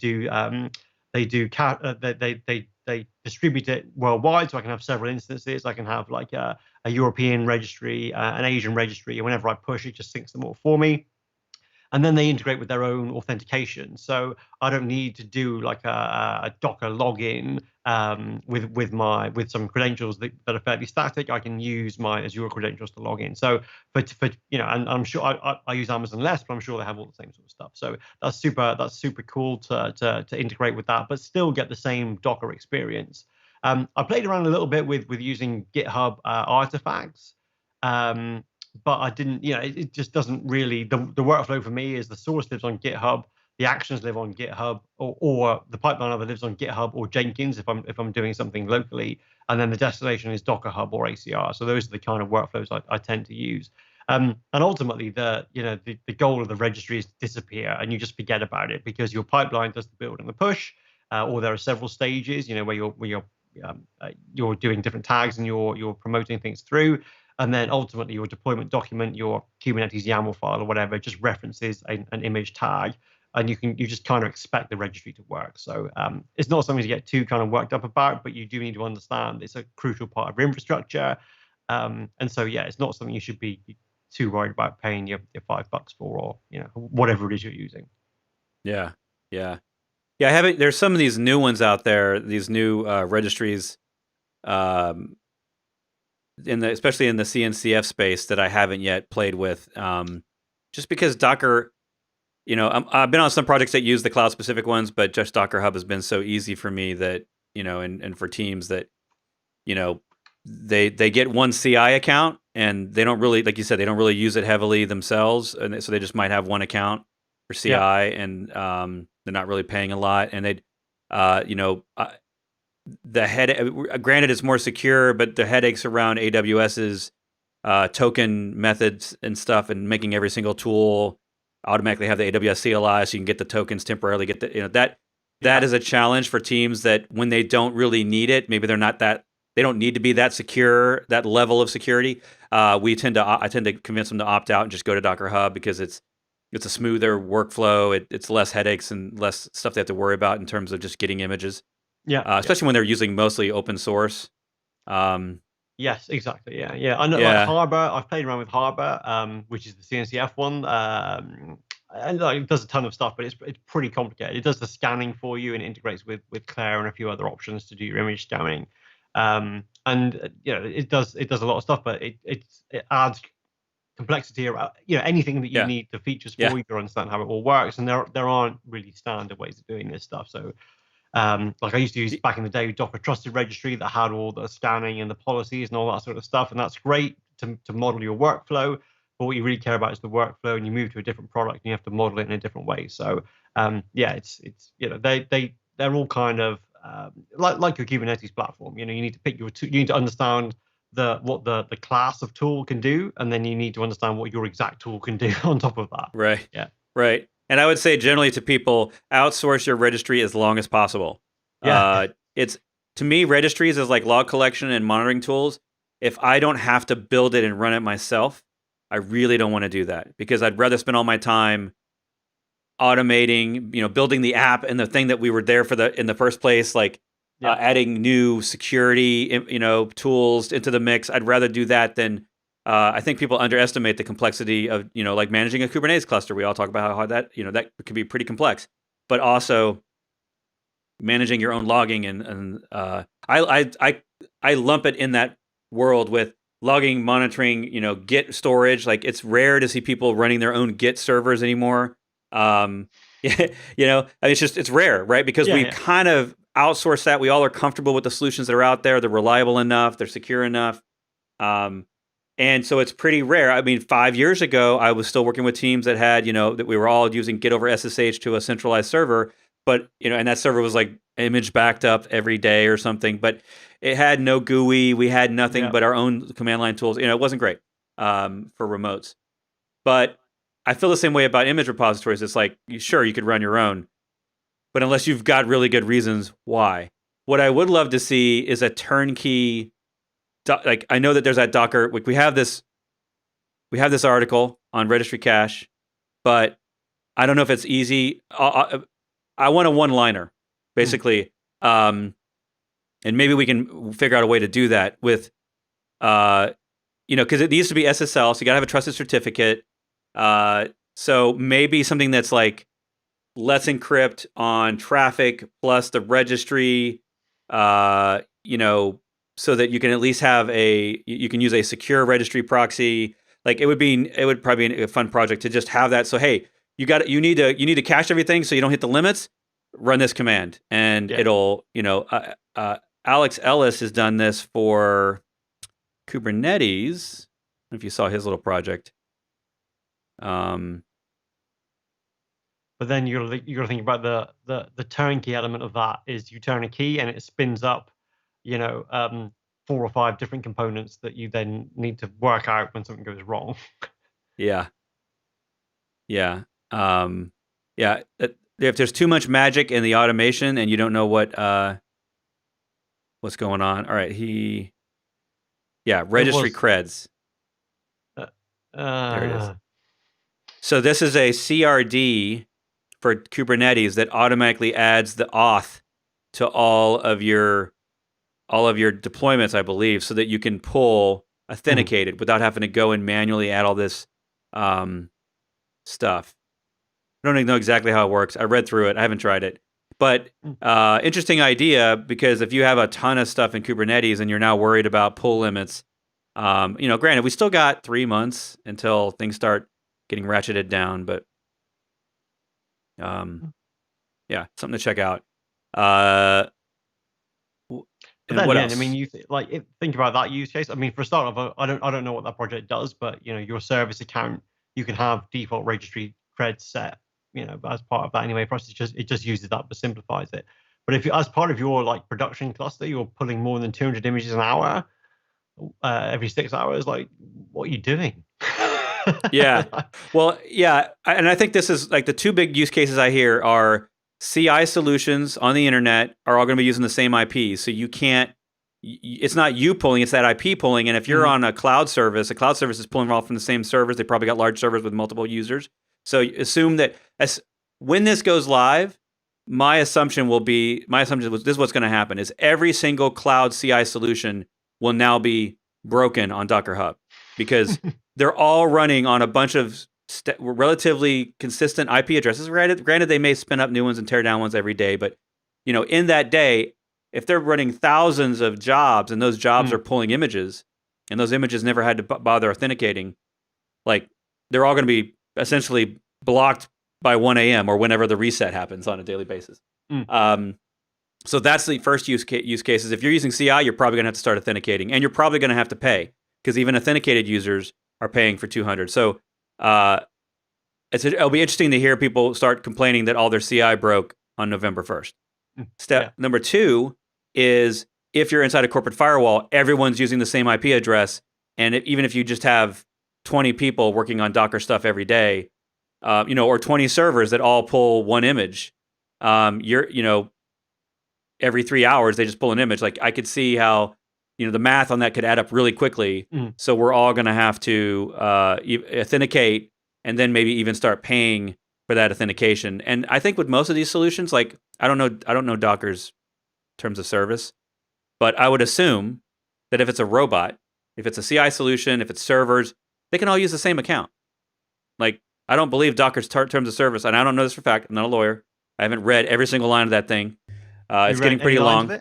distribute it worldwide, so I can have several instances. I can have like a European registry, an Asian registry, and whenever I push, it just syncs them all for me. And then they integrate with their own authentication. So I don't need to do like a Docker login with some credentials that are fairly static. I can use my Azure credentials to log in. So and I'm sure I use Amazon less, but I'm sure they have all the same sort of stuff. So that's super cool to integrate with that, but still get the same Docker experience. I played around a little bit with using GitHub artifacts. But I didn't, it just doesn't really, the workflow for me is the source lives on GitHub, the actions live on GitHub, or the pipeline either lives on GitHub or Jenkins if I'm doing something locally, and then the destination is Docker Hub or ACR. So those are the kind of workflows I tend to use. And ultimately, the goal of the registry is to disappear, and you just forget about it because your pipeline does the build and the push, or there are several stages, where you're doing different tags and you're promoting things through. And then ultimately your deployment document, your Kubernetes YAML file or whatever, just references an image tag, and you just kind of expect the registry to work. So it's not something to get too kind of worked up about, but you do need to understand it's a crucial part of your infrastructure. And so it's not something you should be too worried about paying your $5 for, or whatever it is you're using. Yeah. I haven't. There's some of these new ones out there. These new registries. Especially in the CNCF space that I haven't yet played with, just because Docker, I've been on some projects that use the cloud specific ones, but just Docker Hub has been so easy for me that, and for teams that, they get one CI account and they don't really, like you said, they don't really use it heavily themselves. And so they just might have one account for CI and they're not really paying a lot. And the granted it's more secure, but the headaches around AWS's token methods and stuff, and making every single tool automatically have the AWS CLI so you can get the tokens temporarily. That is a challenge for teams that when they don't really need it, maybe they're not that they don't need to be that secure, that level of security. I tend to convince them to opt out and just go to Docker Hub because it's a smoother workflow. It's less headaches and less stuff they have to worry about in terms of just getting images. Yeah. Especially when they're using mostly open source. Yes, exactly. Yeah. I know, like Yeah. Harbor. I've played around with Harbor, which is the CNCF one. And like, it does a ton of stuff, but it's pretty complicated. It does the scanning for you and it integrates with Claire and a few other options to do your image scanning. And it does a lot of stuff, but it adds complexity around anything that you Yeah. need the features for Yeah. you to understand how it all works. And there aren't really standard ways of doing this stuff. So like I used to use back in the day Docker Trusted Registry that had all the scanning and the policies and all that sort of stuff, and that's great to model your workflow. But what you really care about is the workflow, and you move to a different product and you have to model it in a different way. So it's they're all kind of like your Kubernetes platform. You need to pick you need to understand what the class of tool can do, and then you need to understand what your exact tool can do on top of that. Right. Yeah. Right. And I would say generally to people, outsource your registry as long as possible. Yeah. It's to me, registries is like log collection and monitoring tools. If I don't have to build it and run it myself, I really don't want to do that because I'd rather spend all my time automating, building the app and the thing that we were there for in the first place, like adding new security, tools into the mix. I'd rather do that than I think people underestimate the complexity of, like managing a Kubernetes cluster. We all talk about how that, that can be pretty complex, but also managing your own logging and I lump it in that world with logging, monitoring, Git storage. Like it's rare to see people running their own Git servers anymore. It's rare, right? Because we kind of outsource that. We all are comfortable with the solutions that are out there. They're reliable enough. They're secure enough. And so it's pretty rare. I mean, 5 years ago, I was still working with teams that had, that we were all using Git over SSH to a centralized server. But, and that server was like image backed up every day or something. But it had no GUI. We had nothing but our own command line tools. It wasn't great for remotes. But I feel the same way about image repositories. It's like, sure, you could run your own. But unless you've got really good reasons, why? What I would love to see is a turnkey. Like I know that there's that Docker. We have this article on Registry Cache, but I don't know if it's easy. I want a one-liner, basically, and maybe we can figure out a way to do that with, because it needs to be SSL, so you gotta have a trusted certificate. So maybe something that's like, let's encrypt on traffic plus the registry, so that you can at least have you can use a secure registry proxy. Like it would probably be a fun project to just have that. So, hey, you need to cache everything so you don't hit the limits. Run this command and it'll, Alex Ellis has done this for Kubernetes. I don't know if you saw his little project. But then you got to think about the turnkey element of that is you turn a key and it spins up, 4 or 5 different components that you then need to work out when something goes wrong. Yeah. If there's too much magic in the automation and you don't know what's going on. All right, registry creds. There it is. So this is a CRD for Kubernetes that automatically adds the auth to all of your deployments, I believe, so that you can pull authenticated without having to go and manually add all this stuff. I don't even know exactly how it works. I read through it. I haven't tried it. But interesting idea, because if you have a ton of stuff in Kubernetes and you're now worried about pull limits, granted, we still got 3 months until things start getting ratcheted down, but something to check out. But then, I mean, you think about that use case. I mean, for a start of, I don't know what that project does, but your service account, you can have default registry creds set, as part of that anyway. For us, it just uses that but simplifies it. But if you, as part of your production cluster, you're pulling more than 200 images an hour, every 6 hours, what are you doing? Yeah. Well, yeah, and I think this is the 2 big use cases I hear are CI solutions on the internet are all going to be using the same IP, so you can't it's not you pulling, it's that IP pulling. And if you're on a cloud service is pulling all from the same servers. They probably got large servers with multiple users. So assume that when this goes live, my assumption was this is what's going to happen is every single cloud CI solution will now be broken on Docker Hub because they're all running on a bunch of relatively consistent IP addresses. Granted, they may spin up new ones and tear down ones every day, but in that day, if they're running thousands of jobs and those jobs are pulling images, and those images never had to bother authenticating, like they're all going to be essentially blocked by 1 a.m. or whenever the reset happens on a daily basis. So that's the first use case is if you're using CI, you're probably going to have to start authenticating, and you're probably going to have to pay because even authenticated users are paying for 200. So it'll be interesting to hear people start complaining that all their CI broke on November 1st. Step number 2 is if you're inside a corporate firewall, everyone's using the same IP address, and even if you just have 20 people working on Docker stuff every day, or 20 servers that all pull one image, every 3 hours they just pull an image. Like I could see how, the math on that could add up really quickly. So we're all going to have to authenticate and then maybe even start paying for that authentication. And I think with most of these solutions, like I don't know Docker's terms of service, but I would assume that if it's a robot, if it's a CI solution, if it's servers, they can all use the same account. Like I don't believe Docker's terms of service, and I don't know this for a fact. I'm not a lawyer. I haven't read every single line of that thing. It's getting pretty long.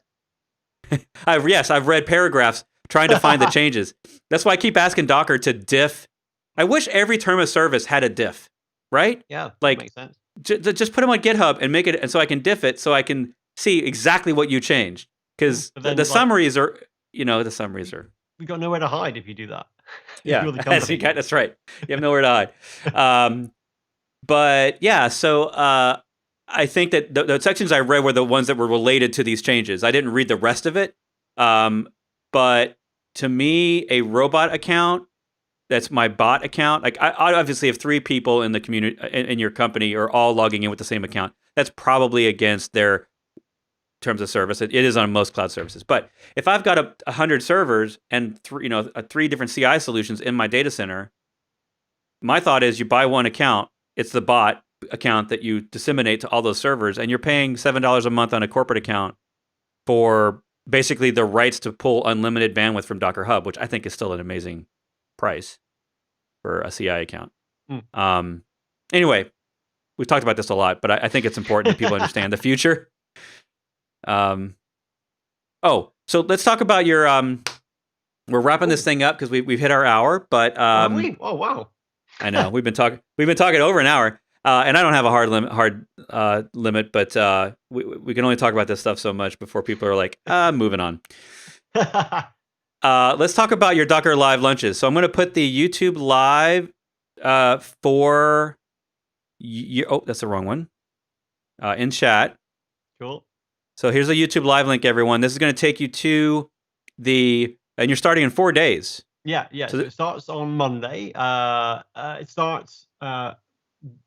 I've read paragraphs trying to find the changes. That's why I keep asking Docker to diff. I wish every term of service had a diff, right? Yeah, like makes sense. Just put them on GitHub and make it, and so I can diff it, so I can see exactly what you changed. Because the summaries are, the summaries are. We got nowhere to hide if you do that. Yeah, that's right. You have nowhere to hide. But yeah, so I think that the sections I read were the ones that were related to these changes. I didn't read the rest of it. But to me, a robot account, that's my bot account. Like I obviously have 3 people in the community, in your company, are all logging in with the same account. That's probably against their terms of service. It is on most cloud services. But if I've got 100 servers and 3 different CI solutions in my data center, my thought is you buy one account. It's the bot account that you disseminate to all those servers, and you're paying $7 a month on a corporate account for basically the rights to pull unlimited bandwidth from Docker Hub, which I think is still an amazing price for a CI account. Anyway, we've talked about this a lot, but I think it's important that people understand the future. So let's talk about your we're wrapping this thing up because we've hit our hour, but oh wow. I know we've been talking over an hour. And I don't have a hard limit, but we can only talk about this stuff so much before people are like, moving on. Let's talk about your Docker Live lunches. So I'm going to put the YouTube Live for you. Oh, that's the wrong one. In chat. Cool. So here's a YouTube Live link, everyone. This is going to take you to and you're starting in 4 days. Yeah. So it starts on Monday. It starts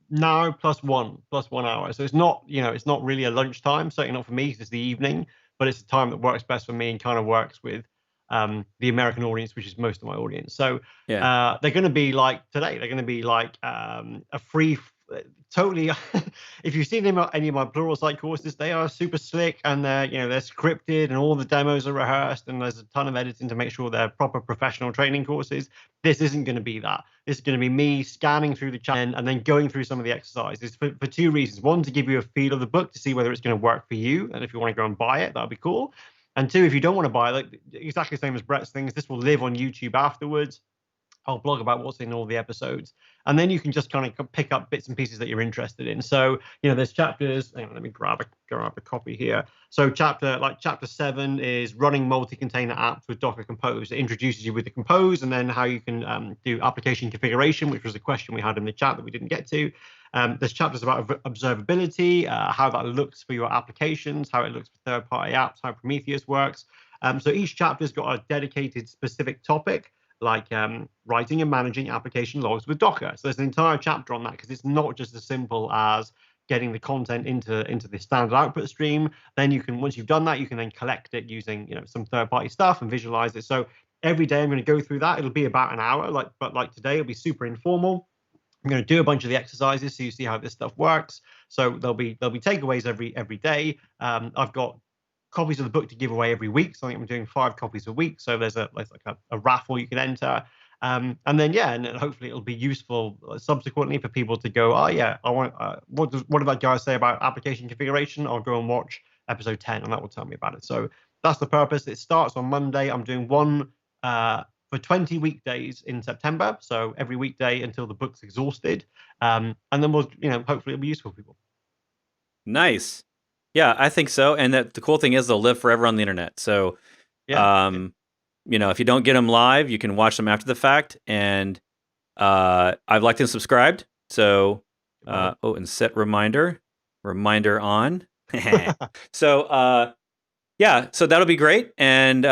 now plus one hour. So it's not, it's not really a lunchtime, certainly not for me because it's the evening, but it's the time that works best for me and kind of works with the American audience, which is most of my audience. So they're going to be like today, they're going to be like a free, totally. If you've seen any of my Pluralsight courses, they are super slick and they're scripted and all the demos are rehearsed and there's a ton of editing to make sure they're proper professional training courses. This isn't going to be that. This is going to be me scanning through the chat and then going through some of the exercises for 2 reasons. One, to give you a feel of the book to see whether it's going to work for you, and if you want to go and buy it, that'll be cool. And 2, if you don't want to buy it, like exactly the same as Bret's things, this will live on YouTube afterwards. I'll blog about what's in all the episodes, and then you can just kind of pick up bits and pieces that you're interested in. So, there's chapters. Hang on, let me grab a copy here. So chapter 7 is running multi-container apps with Docker Compose. It introduces you with the Compose and then how you can do application configuration, which was a question we had in the chat that we didn't get to. There's chapters about observability, how that looks for your applications, how it looks for third-party apps, how Prometheus works. So each chapter's got a dedicated specific topic, like writing and managing application logs with Docker. So there's an entire chapter on that because it's not just as simple as getting the content into the standard output stream. Then you can, once you've done that, you can then collect it using some third-party stuff and visualize it. So every day I'm going to go through that. It'll be about an hour, but like today it'll be super informal. I'm going to do a bunch of the exercises so you see how this stuff works. So there'll be takeaways every day. I've got copies of the book to give away every week. So I think I'm doing 5 copies a week. So there's like a raffle you can enter. And then and hopefully it'll be useful subsequently for people to go, oh yeah, I want what did that guy say about application configuration? I'll go and watch episode 10 and that will tell me about it. So that's the purpose. It starts on Monday. I'm doing one for 20 weekdays in September. So every weekday until the book's exhausted. And then we'll, hopefully it'll be useful for people. Nice. Yeah, I think so. And the cool thing is they'll live forever on the internet. So, if you don't get them live, you can watch them after the fact. And I've liked and subscribed. So, and set reminder on. So, so that'll be great. And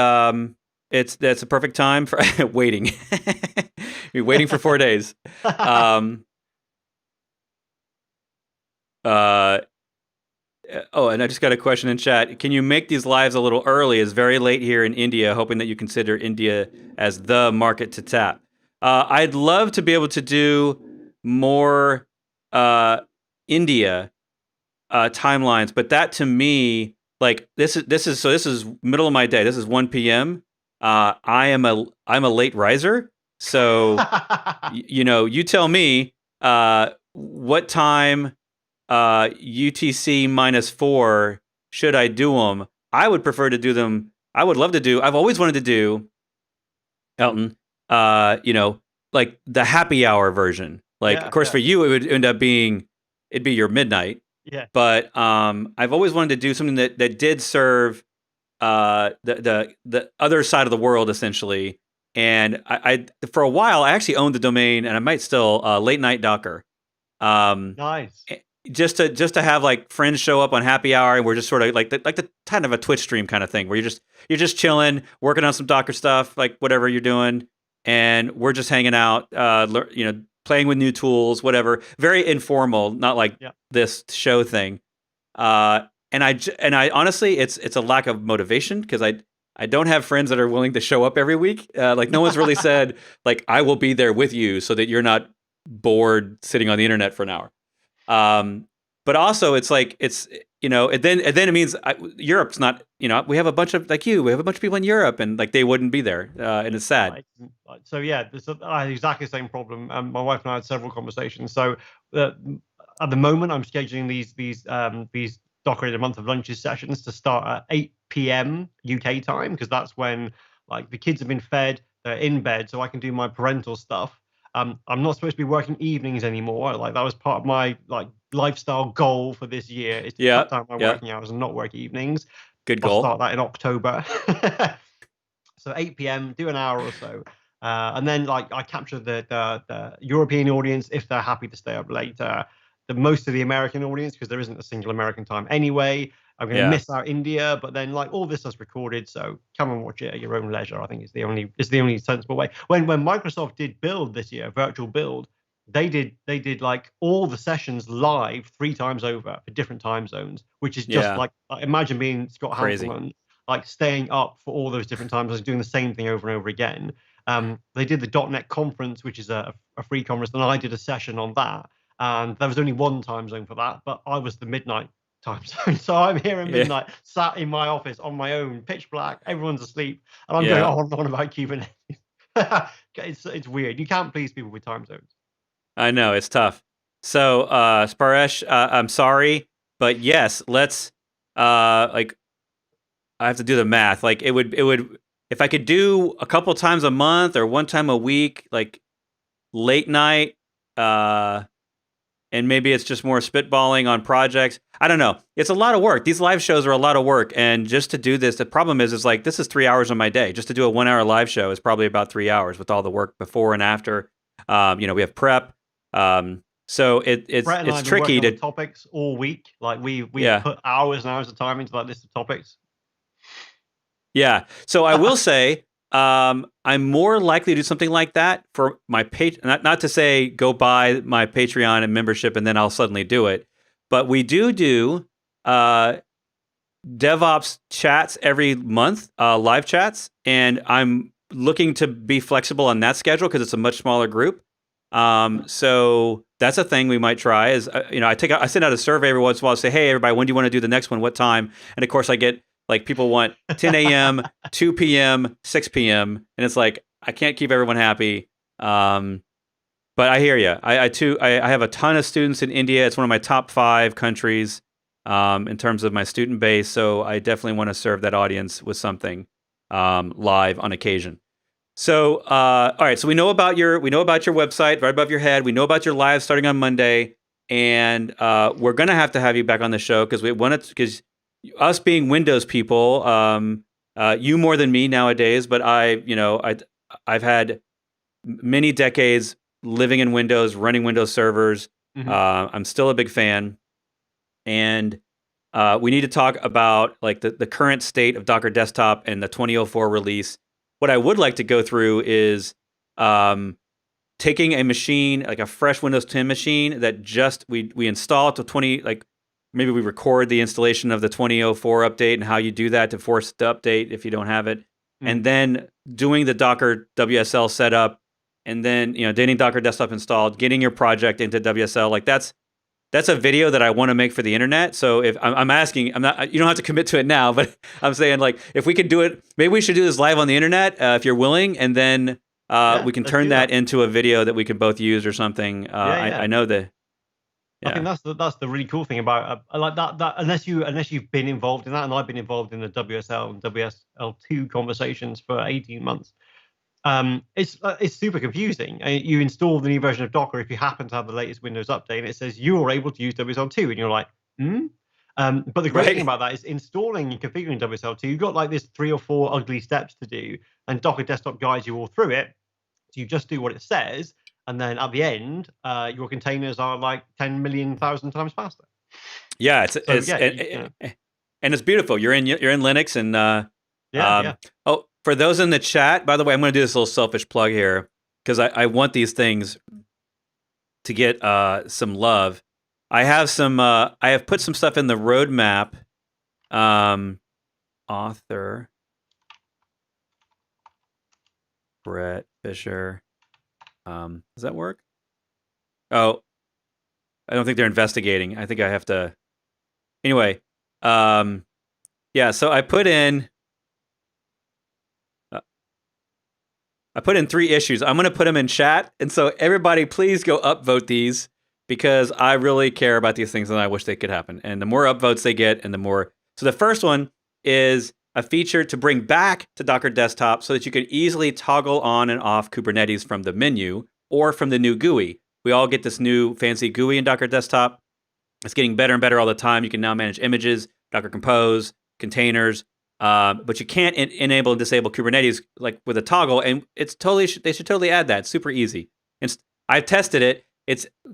that's a perfect time for waiting. You're waiting for 4 days. And I just got a question in chat. Can you make these lives a little early? It's very late here in India, hoping that you consider India as the market to tap. I'd love to be able to do more India timelines, but that to me, like this is middle of my day. This is 1 p.m. I'm a late riser, so you tell me what time UTC -4 should I do them? I would prefer to do them. I would love to do. I've always wanted to do, Elton. Like the happy hour version. Like, of course, for you, it would end up being it'd be your midnight. Yeah. But I've always wanted to do something that did serve the other side of the world essentially. And I for a while I actually owned the domain, and I might still Late Night Docker. Nice. Just to have like friends show up on happy hour, and we're just sort of like the kind of a Twitch stream kind of thing where you're just chilling, working on some Docker stuff, like whatever you're doing, and we're just hanging out, playing with new tools, whatever. Very informal, not like this show thing. And I honestly, it's a lack of motivation because I don't have friends that are willing to show up every week. Like no one's really said like I will be there with you so that you're not bored sitting on the internet for an hour. But also it's like and then it means Europe's not, we have a bunch of we have a bunch of people in Europe, and like they wouldn't be there, and it's sad. Right. So I had exactly the same problem. My wife and I had several conversations. So at the moment, I'm scheduling these Docker in a month of lunches sessions to start at 8 p.m. UK time, because that's when like the kids have been fed, they're in bed, so I can do my parental stuff. I'm not supposed to be working evenings anymore. Like that was part of my lifestyle goal for this year, is to cut down my working hours and not work evenings. Good goal. I'll start that in October. So 8 p.m. do an hour or so, and then I capture the European audience if they're happy to stay up later. Most of the American audience, because there isn't a single American time anyway. I'm going to miss out India, but then all this is recorded, so come and watch it at your own leisure. I think it's the only sensible way. When Microsoft did Build this year, Virtual Build, they did like all the sessions live 3 times over for different time zones, which is just like imagine being Scott Hanselman, like staying up for all those different time zones, doing the same thing over and over again. They did the .NET conference, which is a free conference, and I did a session on that. And there was only one time zone for that, but I was the midnight time zone. So I'm here at midnight, sat in my office on my own, pitch black, everyone's asleep, and I'm going on about Kubernetes. It's weird. You can't please people with time zones. I know, it's tough. So, Sparesh, I'm sorry, but yes, let's I have to do the math. Like it would if I could do a couple times a month or one time a week, like late night, and maybe it's just more spitballing on projects. I don't know. It's a lot of work. These live shows are a lot of work. And just to do this, the problem is like, this is 3 hours of my day. Just to do a 1 hour live show is probably about 3 hours with all the work before and after. We have prep. So it's tricky to topics all week. Like we put hours and hours of time into that list of topics. Yeah. So I will say, I'm more likely to do something like that for my not to say go buy my Patreon and membership and then I'll suddenly do it. but we do uh, DevOps chats every month, live chats, and I'm looking to be flexible on that schedule because it's a much smaller group. So that's a thing we might try. Is I send out a survey every once in a while, say, hey everybody, when do you want to do the next one? What time? And of course, I get like people want 10 a.m., 2 p.m., 6 p.m., and it's like I can't keep everyone happy. But I hear you. I have a ton of students in India. It's one of my top 5 countries in terms of my student base. So I definitely want to serve that audience with something live on occasion. So all right. So we know about your website right above your head. We know about your live starting on Monday, and we're gonna have to have you back on the show because us being Windows people, you more than me nowadays, but I've had many decades living in Windows, running Windows servers. I'm still a big fan. And we need to talk about like the current state of Docker Desktop and the 2004 release. What I would like to go through is taking a machine, like a fresh Windows 10 machine that just we install to 20, like maybe we record the installation of the 2004 update and how you do that to force the update if you don't have it. And then doing the Docker WSL setup, and then getting Docker Desktop installed, getting your project into WSL. Like that's a video that I want to make for the internet. So if I'm asking, I'm not, you don't have to commit to it now, but I'm saying like if we could do it, maybe we should do this live on the internet if you're willing, and then we can turn that into a video that we can both use or something. I know that. Yeah. I think that's the really cool thing about like that unless you've been involved in that, and I've been involved in the WSL and WSL2 conversations for 18 months. It's super confusing. You install the new version of Docker if you happen to have the latest Windows update, and it says you are able to use WSL2, and you're like, but the great thing about that is installing and configuring WSL2. You've got like this 3 or 4 ugly steps to do, and Docker Desktop guides you all through it. So you just do what it says, and then at the end, your containers are like 10 million thousand times faster. Yeah, and it's beautiful. You're in Linux, and oh. For those in the chat, by the way, I'm going to do this little selfish plug here because I want these things to get some love. I have put some stuff in the roadmap. Author Bret Fisher. Does that work? Oh, I don't think they're investigating. I think I have to. Anyway, yeah. So I put in 3 issues. I'm going to put them in chat. And so everybody, please go upvote these because I really care about these things and I wish they could happen. And the more upvotes they get and the more. So the first one is a feature to bring back to Docker Desktop so that you can easily toggle on and off Kubernetes from the menu or from the new GUI. We all get this new fancy GUI in Docker Desktop. It's getting better and better all the time. You can now manage images, Docker Compose, containers. But you can't enable and disable Kubernetes like with a toggle, and they should totally add that. It's super easy. And I've tested it.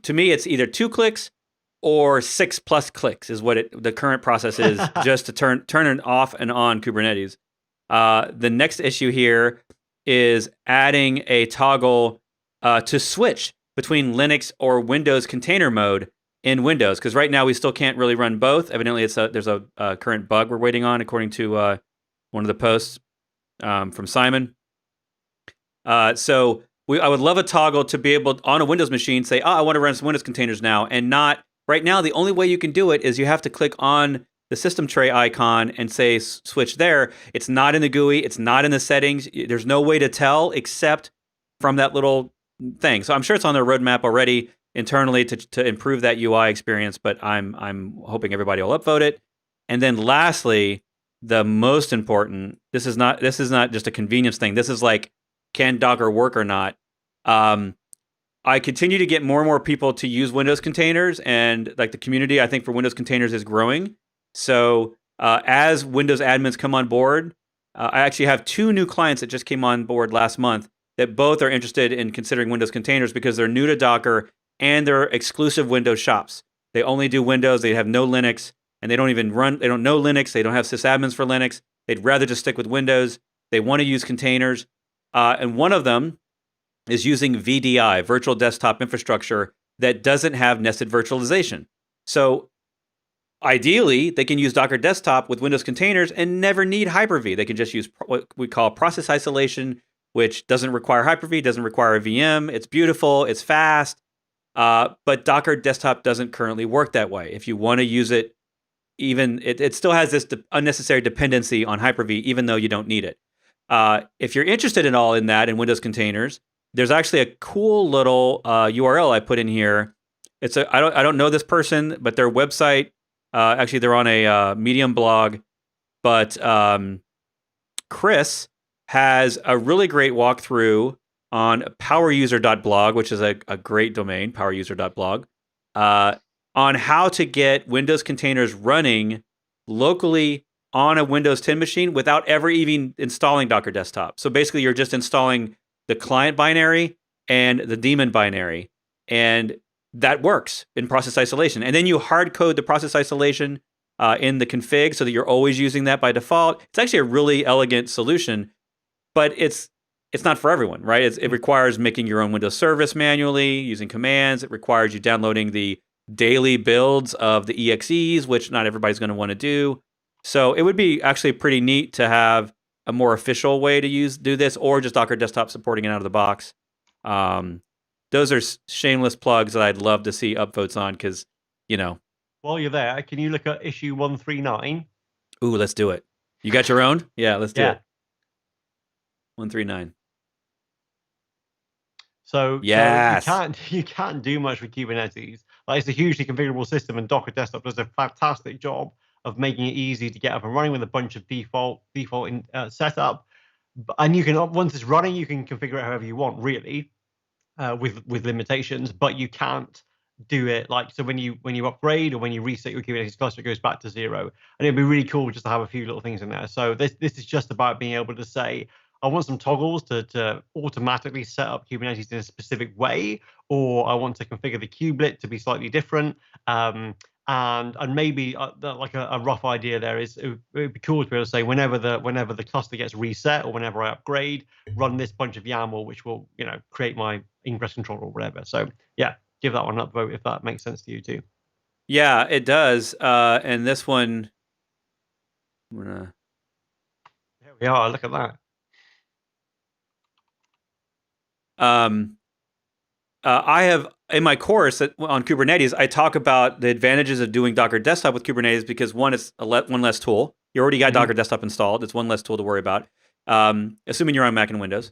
To me, it's either 2 clicks or 6+ clicks is what the current process is just to turn it off and on Kubernetes. The next issue here is adding a toggle to switch between Linux or Windows container mode in Windows, because right now we still can't really run both. Evidently, there's a current bug we're waiting on, according to one of the posts from Simon. So I would love a toggle to be able, on a Windows machine, say, I want to run some Windows containers now, and not, right now, the only way you can do it is you have to click on the system tray icon and say switch there. It's not in the GUI. It's not in the settings. There's no way to tell except from that little thing. So I'm sure it's on their roadmap already internally to improve that UI experience, but I'm hoping everybody will upvote it. And then lastly, the most important, this is not just a convenience thing. This is like, can Docker work or not? I continue to get more and more people to use Windows containers, and like the community, I think, for Windows containers is growing. So as Windows admins come on board, I actually have 2 new clients that just came on board last month that both are interested in considering Windows containers because they're new to Docker and they're exclusive Windows shops. They only do Windows. They have no Linux, and they don't know Linux. They don't have sysadmins for Linux. They'd rather just stick with Windows. They want to use containers. And one of them is using VDI, Virtual Desktop Infrastructure, that doesn't have nested virtualization. So Ideally, they can use Docker Desktop with Windows containers and never need Hyper-V. They can just use what we call process isolation, which doesn't require Hyper-V, doesn't require a VM. It's beautiful, it's fast, but Docker Desktop doesn't currently work that way. If you want to use it, even it still has this unnecessary dependency on Hyper-V, even though you don't need it. If you're interested in all in that in Windows containers, there's actually a cool little URL I put in here. I don't know this person, but their website. Actually, they're on a Medium blog, but Chris has a really great walkthrough on poweruser.blog, which is a great domain, poweruser.blog, on how to get Windows containers running locally on a Windows 10 machine without ever even installing Docker Desktop. So basically, you're just installing the client binary and the daemon binary, and that works in process isolation. And then you hard code the process isolation in the config so that you're always using that by default. It's actually a really elegant solution, but it's not for everyone, right? It requires making your own Windows service manually, using commands. It requires you downloading the daily builds of the EXEs, which not everybody's going to want to do. So it would be actually pretty neat to have a more official way to do this, or just Docker Desktop supporting it out of the box. Those are shameless plugs that I'd love to see upvotes on because, While you're there, can you look at issue 139? Ooh, let's do it. You got your own? Yeah, let's do it. 139. So, yes. so you can't do much with Kubernetes. Like, it's a hugely configurable system, and Docker Desktop does a fantastic job of making it easy to get up and running with a bunch of default setup. And you can, once it's running, you can configure it however you want, really. With limitations, but you can't do it so when you upgrade or when you reset your Kubernetes cluster, it goes back to 0. And it'd be really cool just to have a few little things in there. So this is just about being able to say, I want some toggles to automatically set up Kubernetes in a specific way, or I want to configure the kubelet to be slightly different. And maybe like a rough idea there is it would be cool to be able to say whenever the cluster gets reset or whenever I upgrade, run this bunch of YAML, which will create my ingress control or whatever. So yeah, give that one an upvote if that makes sense to you too. Yeah, it does. And this one, there we are. Look at that. I have in my course on Kubernetes, I talk about the advantages of doing Docker Desktop with Kubernetes because one, it's one less tool. You already got Docker Desktop installed. It's one less tool to worry about, assuming you're on Mac and Windows.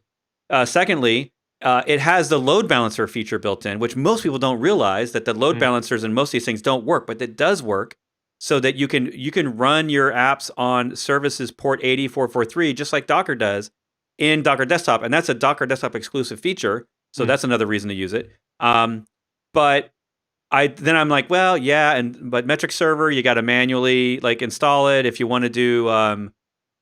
Secondly, it has the load balancer feature built in, which most people don't realize that the load balancers and most of these things don't work, but it does work so that you can run your apps on services port 80443 just like Docker does in Docker Desktop, and that's a Docker Desktop exclusive feature. So that's another reason to use it. But I'm like, well, yeah, but metric server, you got to manually install it if you want to do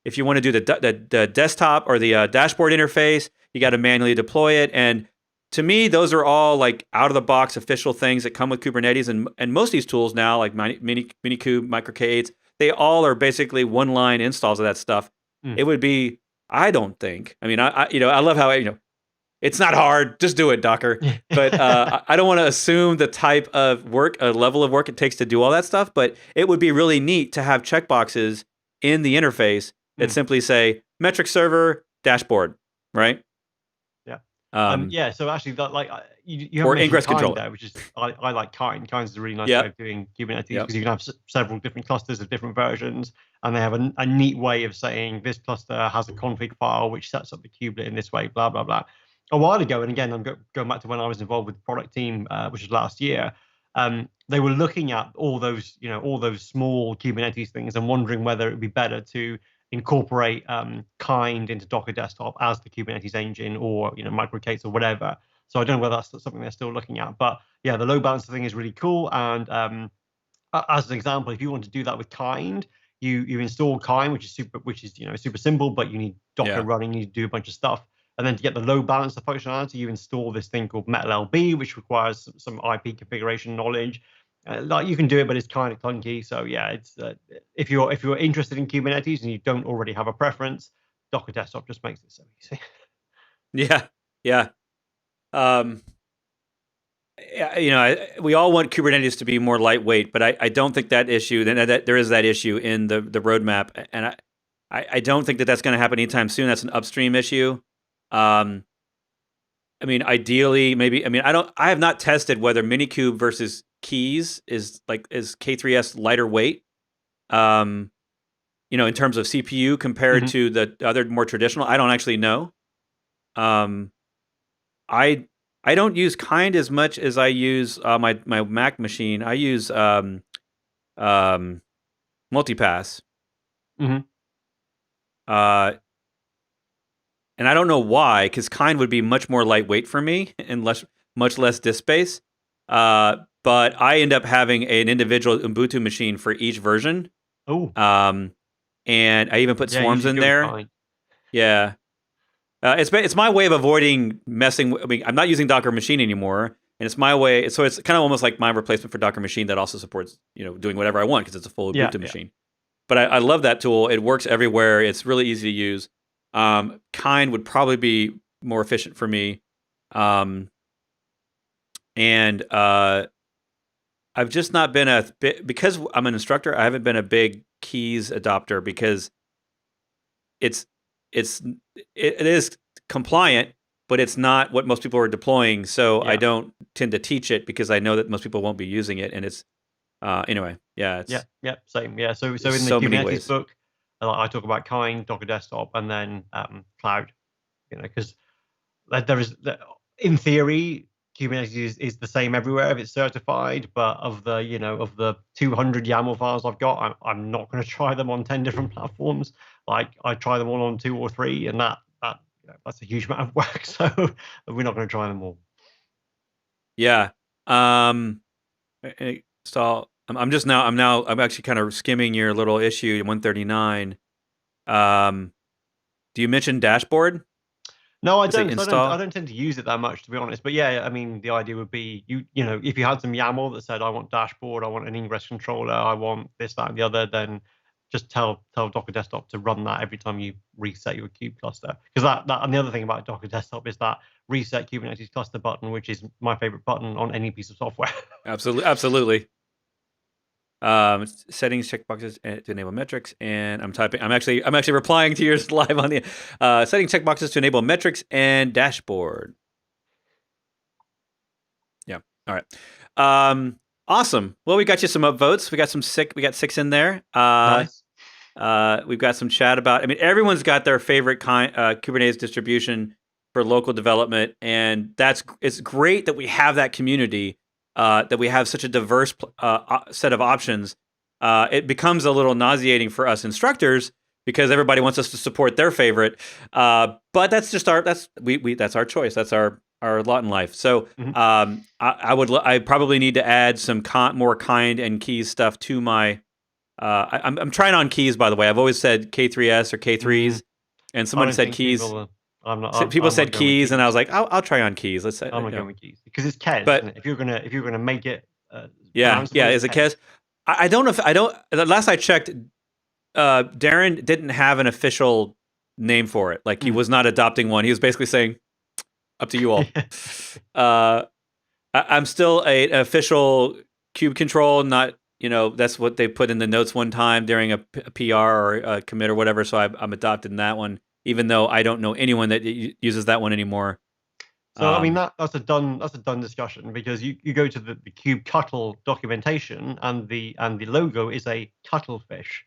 the desktop or the dashboard interface. You got to manually deploy it. And to me, those are all out of the box official things that come with Kubernetes. And most of these tools now, like Minikube, MicroK8s, they all are basically one line installs of that stuff. It would be, I don't think. I mean, I love how it's not hard. Just do it, Docker. But I don't want to assume the type of work, level of work it takes to do all that stuff. But it would be really neat to have checkboxes in the interface that simply say metric server dashboard, right? Yeah. Yeah. So actually, you have ingress control there, which is I like Kind. Kind is a really nice way of doing Kubernetes because you can have several different clusters of different versions, and they have a neat way of saying this cluster has a config file which sets up the kubelet in this way. Blah blah blah. A while ago, and again, I'm going back to when I was involved with the product team, which was last year. They were looking at all those small Kubernetes things and wondering whether it would be better to incorporate Kind into Docker Desktop as the Kubernetes engine, or MicroK8s or whatever. So I don't know whether that's something they're still looking at, but yeah, the load balancer thing is really cool. And as an example, if you want to do that with Kind, you install Kind, which is super simple, but you need Docker running, you need to do a bunch of stuff. And then to get the load balancer functionality, you install this thing called MetalLB, which requires some IP configuration knowledge. You can do it, but it's kind of clunky. So yeah, it's if you're interested in Kubernetes and you don't already have a preference, Docker Desktop just makes it so easy. Yeah. we all want Kubernetes to be more lightweight, but I don't think that issue, that there is that issue in the roadmap, and I don't think that that's going to happen anytime soon. That's an upstream issue. Um, I mean, ideally, maybe. I mean, I have not tested whether Minikube versus keys is K3s lighter weight. In terms of CPU compared to the other more traditional. I don't actually know. I don't use kind as much as I use my Mac machine. I use multipass. And I don't know why, because kind would be much more lightweight for me and much less disk space. But I end up having an individual Ubuntu machine for each version. Oh. And I even put swarms in there. Yeah. It's my way of avoiding messing. I mean, I'm not using Docker Machine anymore, and it's my way. So it's kind of almost like my replacement for Docker Machine that also supports doing whatever I want because it's a full Ubuntu machine. But I love that tool. It works everywhere. It's really easy to use. Kind would probably be more efficient for me. And I've just not been because I'm an instructor. I haven't been a big keys adopter because it is compliant, but it's not what most people are deploying. So I don't tend to teach it because I know that most people won't be using it. And it's anyway, yeah, same, yeah. So in the Kubernetes book, I talk about kind, Docker Desktop, and then cloud. Because there is, in theory, Kubernetes is the same everywhere if it's certified, but of the 200 YAML files I've got, I'm not going to try them on 10 different platforms. Like I try them all on 2 or 3, and that's a huge amount of work. So we're not going to try them all. Yeah. So I'm actually kind of skimming your little issue 139. Do you mention dashboard? No, I don't. I don't tend to use it that much, to be honest. But yeah, I mean, the idea would be if you had some YAML that said, I want dashboard, I want an ingress controller, I want this, that, and the other, then just tell Docker Desktop to run that every time you reset your kube cluster. Because that and the other thing about Docker Desktop is that reset Kubernetes cluster button, which is my favorite button on any piece of software. Absolutely. Settings checkboxes to enable metrics, and I'm actually replying to yours live on the setting checkboxes to enable metrics and dashboard. Yeah. All right. Awesome. Well, we got you some upvotes. We got 6 in there. Nice. We've got some chat about. I mean, everyone's got their favorite Kubernetes distribution for local development, and it's great that we have that community. That we have such a diverse set of options. It becomes a little nauseating for us instructors because everybody wants us to support their favorite. But that's just that's our choice. That's our lot in life. So I probably need to add some more kind and keys stuff to my. I'm trying on keys, by the way. I've always said K3s or K3s, and someone said keys. People said keys, and I was like, I'll try on keys. Let's say I'm not going with keys because it's Kez. But if you're gonna make it, is it Kez? I don't know if I don't. Last I checked, Darren didn't have an official name for it. Like he was not adopting one. He was basically saying, "Up to you all." I'm still an official kube control. Not that's what they put in the notes one time during a PR or a commit or whatever. So I'm adopting that one. Even though I don't know anyone that uses that one anymore. So I mean that's a done discussion because you go to the kubectl documentation and the logo is a cuttlefish.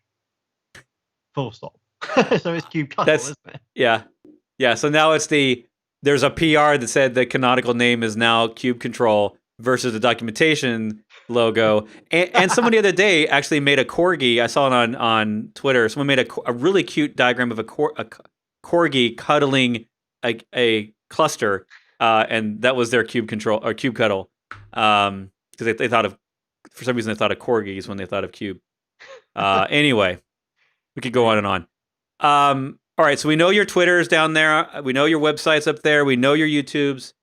Full stop. So it's kubectl, isn't it? Yeah. So now there's a PR that said the canonical name is now kube control versus the documentation logo. And someone the other day actually made a corgi. I saw it on Twitter. Someone made a really cute diagram of a corgi cuddling a cluster, and that was their kube control or kubectl, because they thought for some reason they thought of corgis when they thought of kube. Anyway, we could go on and on. All right, so we know your Twitter's down there. We know your website's up there. We know your YouTube's.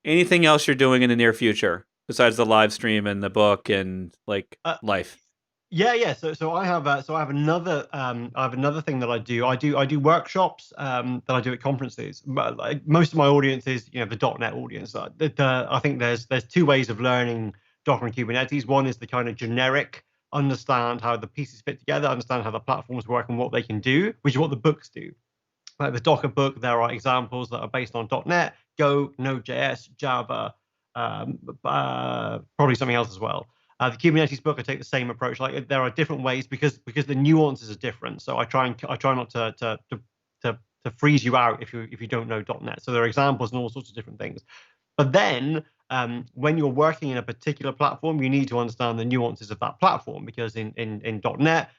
Anything else you're doing in the near future besides the live stream and the book and life? Yeah. So I have another thing that I do. I do workshops that I do at conferences. Like, most of my audience is, the .NET audience. I think there's two ways of learning Docker and Kubernetes. One is the kind of generic, understand how the pieces fit together, understand how the platforms work and what they can do, which is what the books do. Like the Docker book, there are examples that are based on .NET, Go, Node.js, Java, probably something else as well. The Kubernetes book, I take the same approach. Like, there are different ways because the nuances are different. So I try not to freeze you out if you don't know .NET. So there are examples and all sorts of different things. But then, when you're working in a particular platform, you need to understand the nuances of that platform, because in .NET,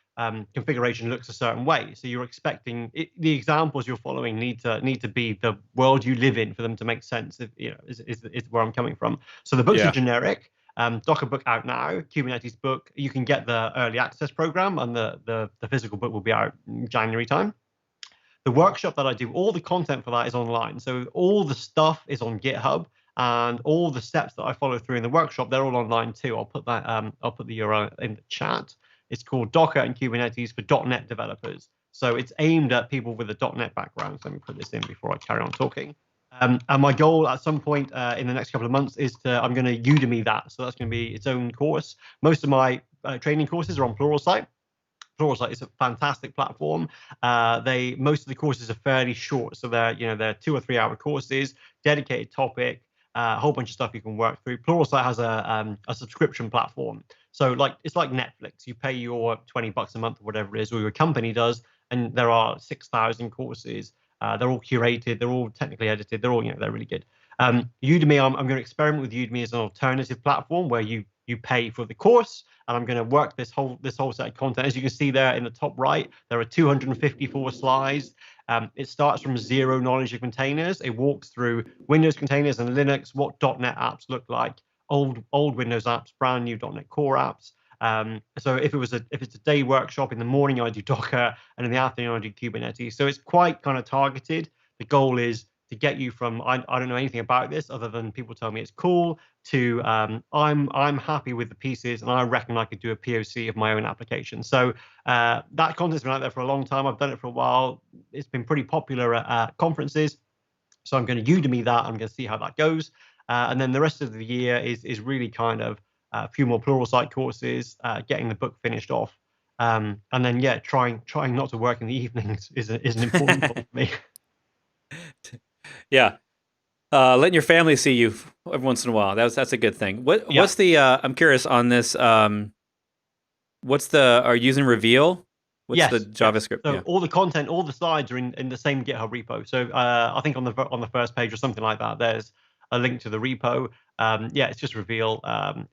configuration looks a certain way. So you're expecting the examples you're following need to be the world you live in for them to make sense. If, is where I'm coming from. So the books are Yeah. generic. Docker book out now. Kubernetes book, you can get the early access program, and the physical book will be out in January time. The workshop that I do, all the content for that is online. So all the stuff is on GitHub, and all the steps that I follow through in the workshop, they're all online too. I'll put the URL in the chat. It's called Docker and Kubernetes for .NET developers. So it's aimed at people with a .NET background. So let me put this in before I carry on talking. And my goal at some point in the next couple of months is I'm going to Udemy that. So that's going to be its own course. Most of my training courses are on Pluralsight. Pluralsight is a fantastic platform. Most of the courses are fairly short, so they're 2 or 3 hour courses, dedicated topic, a whole bunch of stuff you can work through. Pluralsight has a subscription platform, so it's like Netflix. You pay your $20 a month or whatever it is, or your company does, and there are 6,000 courses. They're all curated, they're all technically edited, they're really good. Udemy, I'm going to experiment with Udemy as an alternative platform where you pay for the course, and I'm going to work this whole set of content. As you can see there in the top right, there are 254 slides. It starts from zero knowledge of containers. It walks through Windows containers and Linux, what .NET apps look like, old Windows apps, brand new .NET Core apps. So if it's a day workshop, in the morning I do Docker, and in the afternoon I do Kubernetes. So it's quite kind of targeted. The goal is to get you from I don't know anything about this other than people tell me it's cool, to I'm happy with the pieces and I reckon I could do a POC of my own application. So that content's been out there for a long time. I've done it for a while. It's been pretty popular at conferences. So I'm going to Udemy that. I'm going to see how that goes. And then the rest of the year is really kind of a few more Pluralsight courses, getting the book finished off. And then, trying not to work in the evenings is an important goal for me. Yeah. Letting your family see you every once in a while. That's a good thing. Yeah. What's the I'm curious on this. Are you using Reveal? What's the Yes. JavaScript? So Yeah. all the content, all the slides are in the same GitHub repo. So I think on the first page or something like that, there's a link to the repo. It's just Reveal.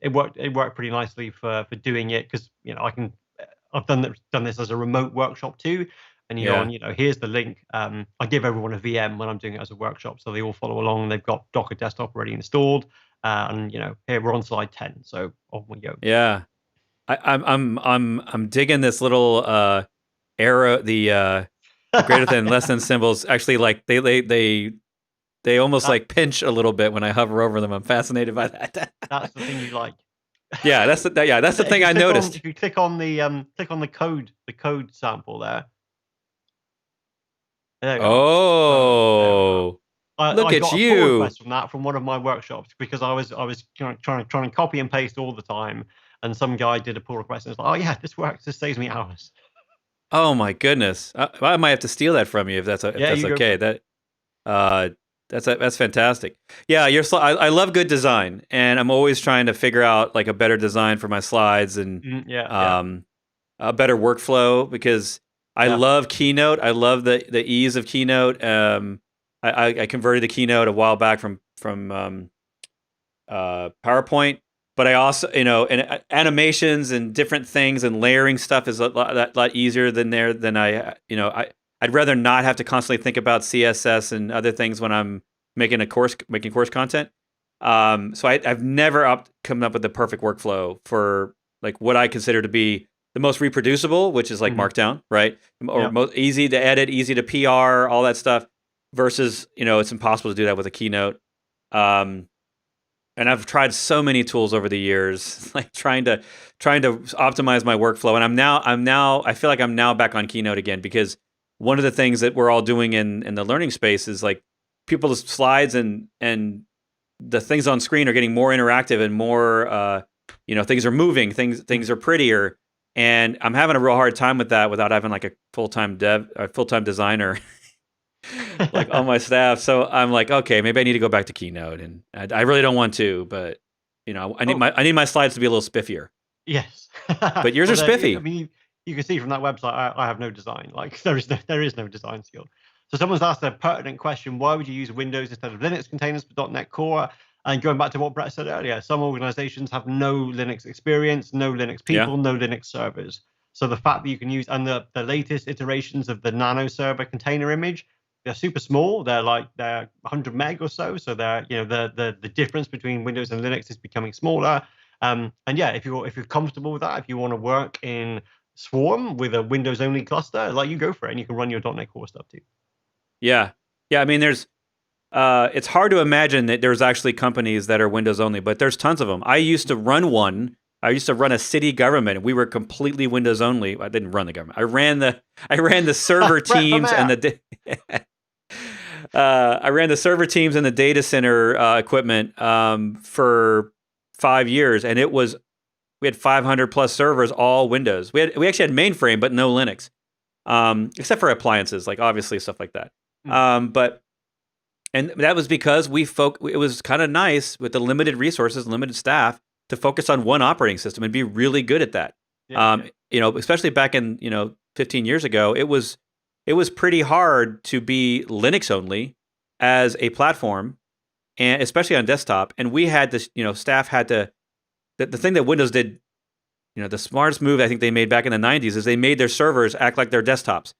It worked pretty nicely for doing it, because I've done this as a remote workshop too. And you go on, here's the link. I give everyone a VM when I'm doing it as a workshop, so they all follow along. They've got Docker Desktop already installed, and here we're on slide 10. So off we go. Yeah. I'm digging this little arrow, the greater than, less than symbols. Actually, like they almost like pinch a little bit when I hover over them. I'm fascinated by that. That's the thing you like. Yeah, that's the thing I noticed. If you click on the code sample there. There you are. Oh, look I at got a pull you. request from that, from one of my workshops, because I was trying to copy and paste all the time, and some guy did a pull request and was like, "Oh yeah, this works. This saves me hours." Oh my goodness. I might have to steal that from you if that's You go for okay. it. That's fantastic. Yeah, I love good design, and I'm always trying to figure out like a better design for my slides, and a better workflow, because I love Keynote. I love the ease of Keynote. I converted to Keynote a while back from PowerPoint, but I also, and animations and different things and layering stuff is a lot easier than I'd rather not have to constantly think about CSS and other things when I'm making course content. So I've never come up with the perfect workflow for like what I consider to be the most reproducible, which is like Markdown, right? Or most easy to edit, easy to PR, all that stuff. Versus, it's impossible to do that with a Keynote. and I've tried so many tools over the years, like trying to optimize my workflow. And I feel like I'm now back on Keynote again, because one of the things that we're all doing in the learning space is like people's slides and the things on screen are getting more interactive and more things are moving, things are prettier, and I'm having a real hard time with that without having like a full-time designer like on my staff. So I'm like, okay, maybe I need to go back to Keynote, and I really don't want to, but I need my slides to be a little spiffier. Yes. But yours are spiffy. I mean, you can see from that website, I have no design. Like there is no design skill. So someone's asked a pertinent question: why would you use Windows instead of Linux containers for .NET Core? And going back to what Bret said earlier, some organizations have no Linux experience, no Linux people, no Linux servers. So the fact that you can use, and the latest iterations of the nano server container image, they're super small. They're 100 meg or so. So they're, the difference between Windows and Linux is becoming smaller. And yeah, if you're comfortable with that, if you want to work in Swarm with a Windows only cluster, like, you go for it, and you can run your .NET Core stuff too. Yeah. I mean, it's hard to imagine that there's actually companies that are Windows only, but there's tons of them. I used to run one. I used to run a city government. We were completely Windows only. I didn't run the government. I ran the server teams and the I ran the server teams and the data center equipment for 5 years, and we had 500 plus servers, all Windows. We actually had mainframe, but no Linux, except for appliances, like obviously stuff like that. And that was because it was kind of nice with the limited resources, limited staff, to focus on one operating system and be really good at that. Especially back in 15 years ago, it was pretty hard to be Linux only as a platform, and especially on desktop. And we had this, staff had to. The thing that Windows did, the smartest move I think they made back in the 90s is they made their servers act like their desktops,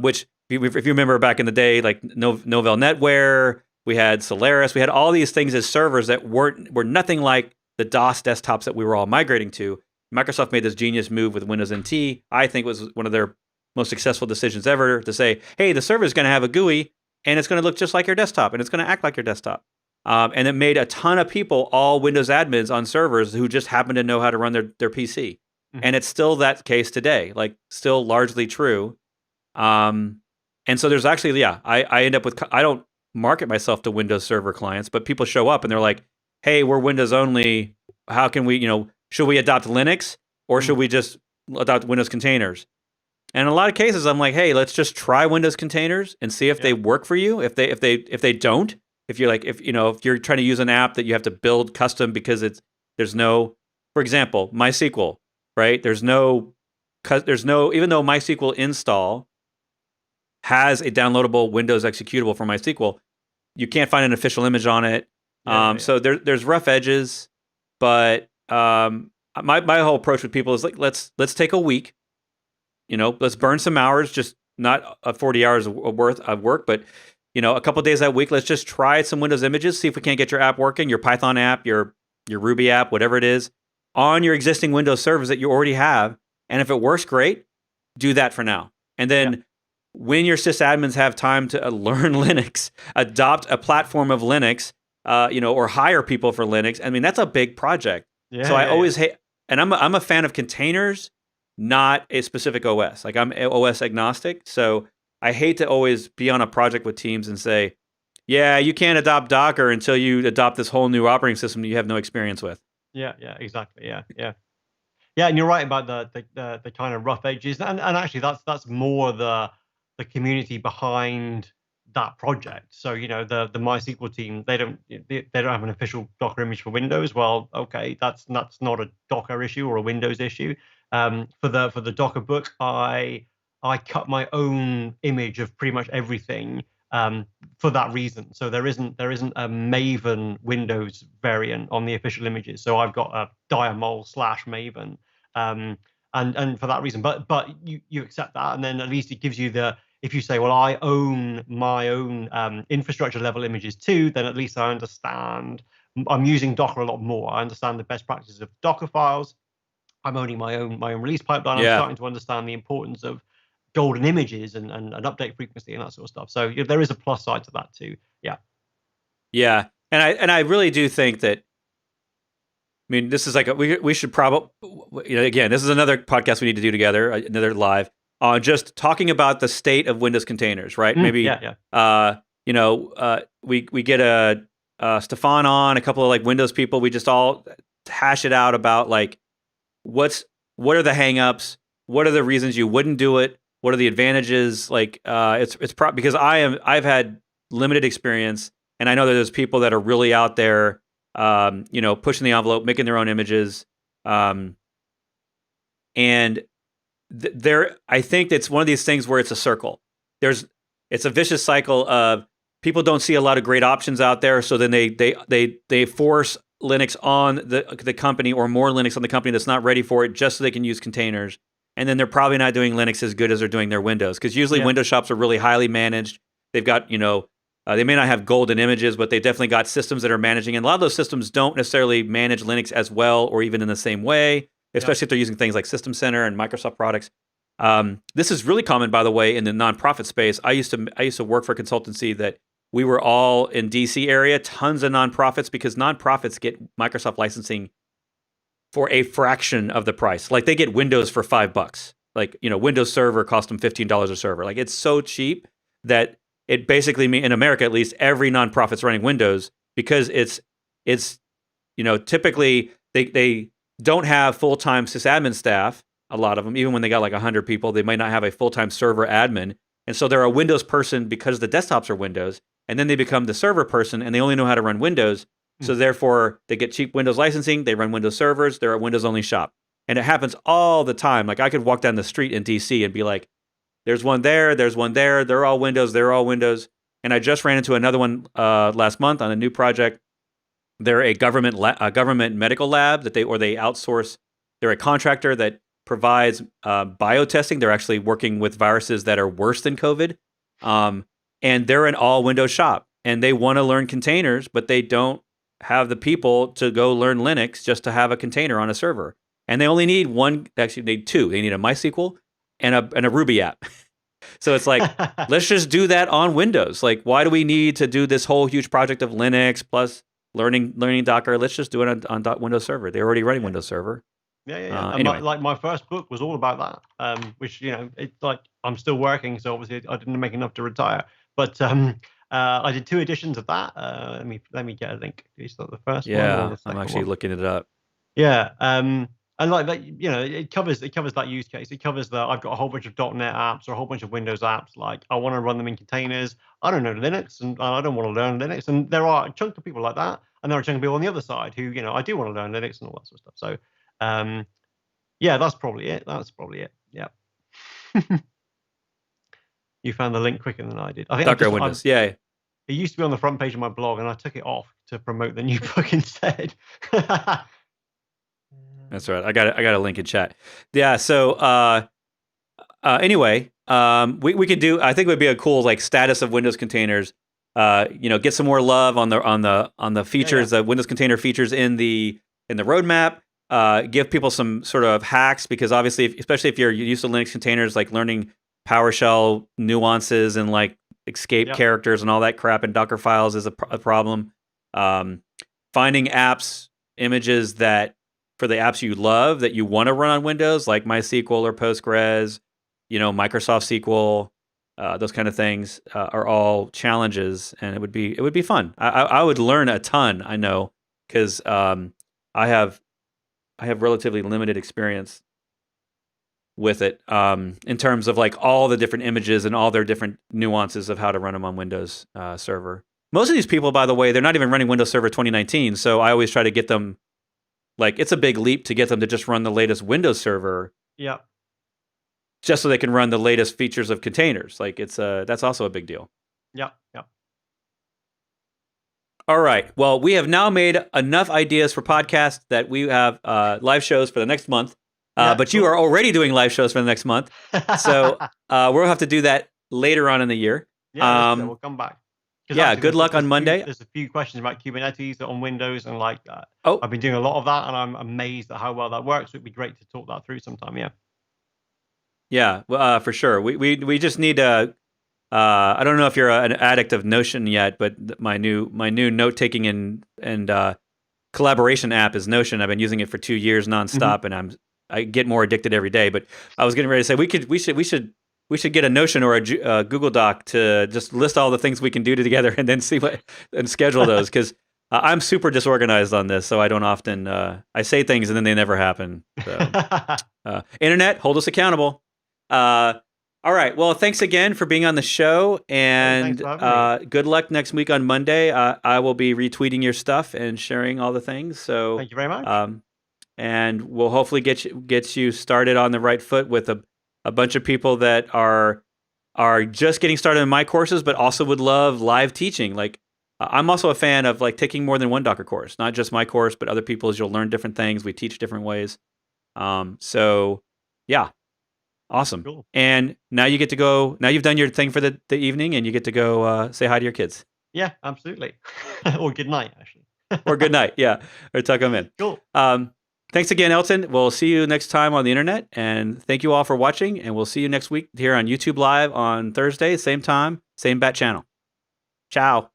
which. If you remember back in the day, like Novell NetWare, we had Solaris, we had all these things as servers that were nothing like the DOS desktops that we were all migrating to. Microsoft made this genius move with Windows NT. I think was one of their most successful decisions ever, to say, hey, the server is going to have a GUI and it's going to look just like your desktop and it's going to act like your desktop. And it made a ton of people all Windows admins on servers who just happen to know how to run their PC. And it's still that case today, like still largely true. And so there's actually, I end up with, I don't market myself to Windows Server clients, but people show up and they're like, hey, we're Windows only. How can we, should we adopt Linux or should we just adopt Windows containers? And in a lot of cases, I'm like, hey, let's just try Windows containers and see if they work for you. If they don't, if you're like, if you're trying to use an app that you have to build custom because there's no, for example, MySQL, right? There's no, even though MySQL install has a downloadable Windows executable for MySQL, you can't find an official image on it. So there's rough edges, but my whole approach with people is like, let's take a week, let's burn some hours, just not 40 hours worth of work, but a couple of days that week, let's just try some Windows images, see if we can't get your app working, your Python app, your Ruby app, whatever it is, on your existing Windows servers that you already have. And if it works, great, do that for now. And then when your sysadmins have time to learn Linux, adopt a platform of Linux, or hire people for Linux. I mean, that's a big project. So I always hate, and I'm a fan of containers, not a specific OS. Like, I'm OS agnostic. So I hate to always be on a project with teams and say, yeah, you can't adopt Docker until you adopt this whole new operating system that you have no experience with. Yeah, exactly. Yeah, and you're right about the kind of rough edges, and actually that's more the community behind that project. So the MySQL team, they don't have an official Docker image for Windows. Well, okay, that's not a Docker issue or a Windows issue. For the Docker book, I cut my own image of pretty much everything for that reason. So there isn't a Maven Windows variant on the official images. So I've got a diamol / Maven, and for that reason. But you accept that, and then at least it gives you if you say, well, I own my own infrastructure level images too, then at least I understand. I'm using Docker a lot more. I understand the best practices of Docker files. I'm owning my own release pipeline. I'm starting to understand the importance of golden images and update frequency and that sort of stuff. So there is a plus side to that too. Yeah. Yeah. And I really do think that. I mean, this is like we should probably, again, this is another podcast we need to do together, another live on just talking about the state of Windows containers, right? Maybe, Yeah. we get Stefan on, a couple of like Windows people. We just all hash it out about like what are the hangups, what are the reasons you wouldn't do it, what are the advantages? Like, because I've had limited experience, and I know that there's people that are really out there. Pushing the envelope, making their own images. And I think it's one of these things where it's a circle. It's a vicious cycle of people don't see a lot of great options out there. So then they force Linux on the company, or more Linux on the company that's not ready for it, just so they can use containers. And then they're probably not doing Linux as good as they're doing their Windows. Because usually Windows shops are really highly managed. They've got, they may not have golden images, but they've definitely got systems that are managing. And a lot of those systems don't necessarily manage Linux as well, or even in the same way, especially if they're using things like System Center and Microsoft products. This is really common, by the way, in the nonprofit space. I used to work for a consultancy that we were all in DC area, tons of nonprofits, because nonprofits get Microsoft licensing for a fraction of the price. Like they get Windows for $5. Like, Windows Server cost them $15 a server. Like it's so cheap that it basically means, in America at least, every nonprofit's running Windows, because it's typically they don't have full-time sysadmin staff. A lot of them, even when they got like 100 people, they might not have a full-time server admin. And so they're a Windows person because the desktops are Windows, and then they become the server person and they only know how to run Windows. So therefore they get cheap Windows licensing, they run Windows servers, they're a Windows only shop. And it happens all the time. Like I could walk down the street in DC and be like, there's one there, they're all Windows. And I just ran into another one last month on a new project. They're a government medical lab they outsource. They're a contractor that provides biotesting. They're actually working with viruses that are worse than COVID. And they're an all Windows shop. And they want to learn containers, but they don't have the people to go learn Linux just to have a container on a server. And they only need one, actually they need two. They need a MySQL and a Ruby app. So it's like, let's just do that on Windows. Like, why do we need to do this whole huge project of Linux plus learning Docker? Let's just do it on Windows Server. They're already running Windows Server. Yeah. Anyway. My first book was all about that. Which it's like I'm still working, so obviously I didn't make enough to retire. But I did 2 editions of that. Let me get a link. Is that the first one? Yeah, I'm actually looking it up. Yeah. And like that, it covers that use case. It covers I've got a whole bunch of .NET apps or a whole bunch of Windows apps. Like I want to run them in containers. I don't know Linux, and I don't want to learn Linux. And there are a chunk of people like that, and there are a chunk of people on the other side who, I do want to learn Linux and all that sort of stuff. So, yeah, that's probably it. Yeah. You found the link quicker than I did. I think Docker Windows. Yeah. It used to be on the front page of my blog, and I took it off to promote the new book instead. That's right. I got a link in chat. Yeah. So anyway, we could do. I think it would be a cool like status of Windows containers. Get some more love on the features, the Windows container features in the roadmap. Give people some sort of hacks, because obviously, especially if you're used to Linux containers, like learning PowerShell nuances and like escape characters and all that crap in Docker files is a problem. Finding apps, images that for the apps you love that you want to run on Windows, like MySQL or Postgres, Microsoft SQL, those kind of things are all challenges, and it would be fun. I would learn a ton. I know, because I have relatively limited experience with it in terms of like all the different images and all their different nuances of how to run them on Windows Server. Most of these people, by the way, they're not even running Windows Server 2019, so I always try to get them. Like, it's a big leap to get them to just run the latest Windows Server. Yeah. Just so they can run the latest features of containers. Like, that's also a big deal. Yeah. All right. Well, we have now made enough ideas for podcasts that we have live shows for the next month. But you are already doing live shows for the next month. So we'll have to do that later on in the year. Yeah, we'll come back. Yeah, good luck on Monday. There's a few questions about Kubernetes on Windows, and like I've been doing a lot of that, and I'm amazed at how well that works. It'd be great to talk that through sometime. Yeah. Yeah, for sure. We just need to I don't know if you're an addict of Notion yet, but my new note taking and collaboration app is Notion. I've been using it for 2 years nonstop, and I get more addicted every day. But I was getting ready to say we should get a Notion or a Google Doc to just list all the things we can do together, and then see what and schedule those, because I'm super disorganized on this, so I don't often I say things and then they never happen. So, internet, hold us accountable. All right. Well, thanks again for being on the show, and good luck next week on Monday. I will be retweeting your stuff and sharing all the things. So thank you very much. And we'll hopefully get you started on the right foot with a bunch of people that are just getting started in my courses, but also would love live teaching. Like, I'm also a fan of like taking more than one Docker course, not just my course, but other people's. You'll learn different things. We teach different ways. So yeah. Awesome. Cool. And now you get to go. Now you've done your thing for the evening, and you get to go say hi to your kids. Yeah, absolutely. Or good night, actually. Or good night. Yeah. Or tuck them in. Cool. Thanks again, Elton. We'll see you next time on the internet. And thank you all for watching. And we'll see you next week here on YouTube Live on Thursday, same time, same bat channel. Ciao.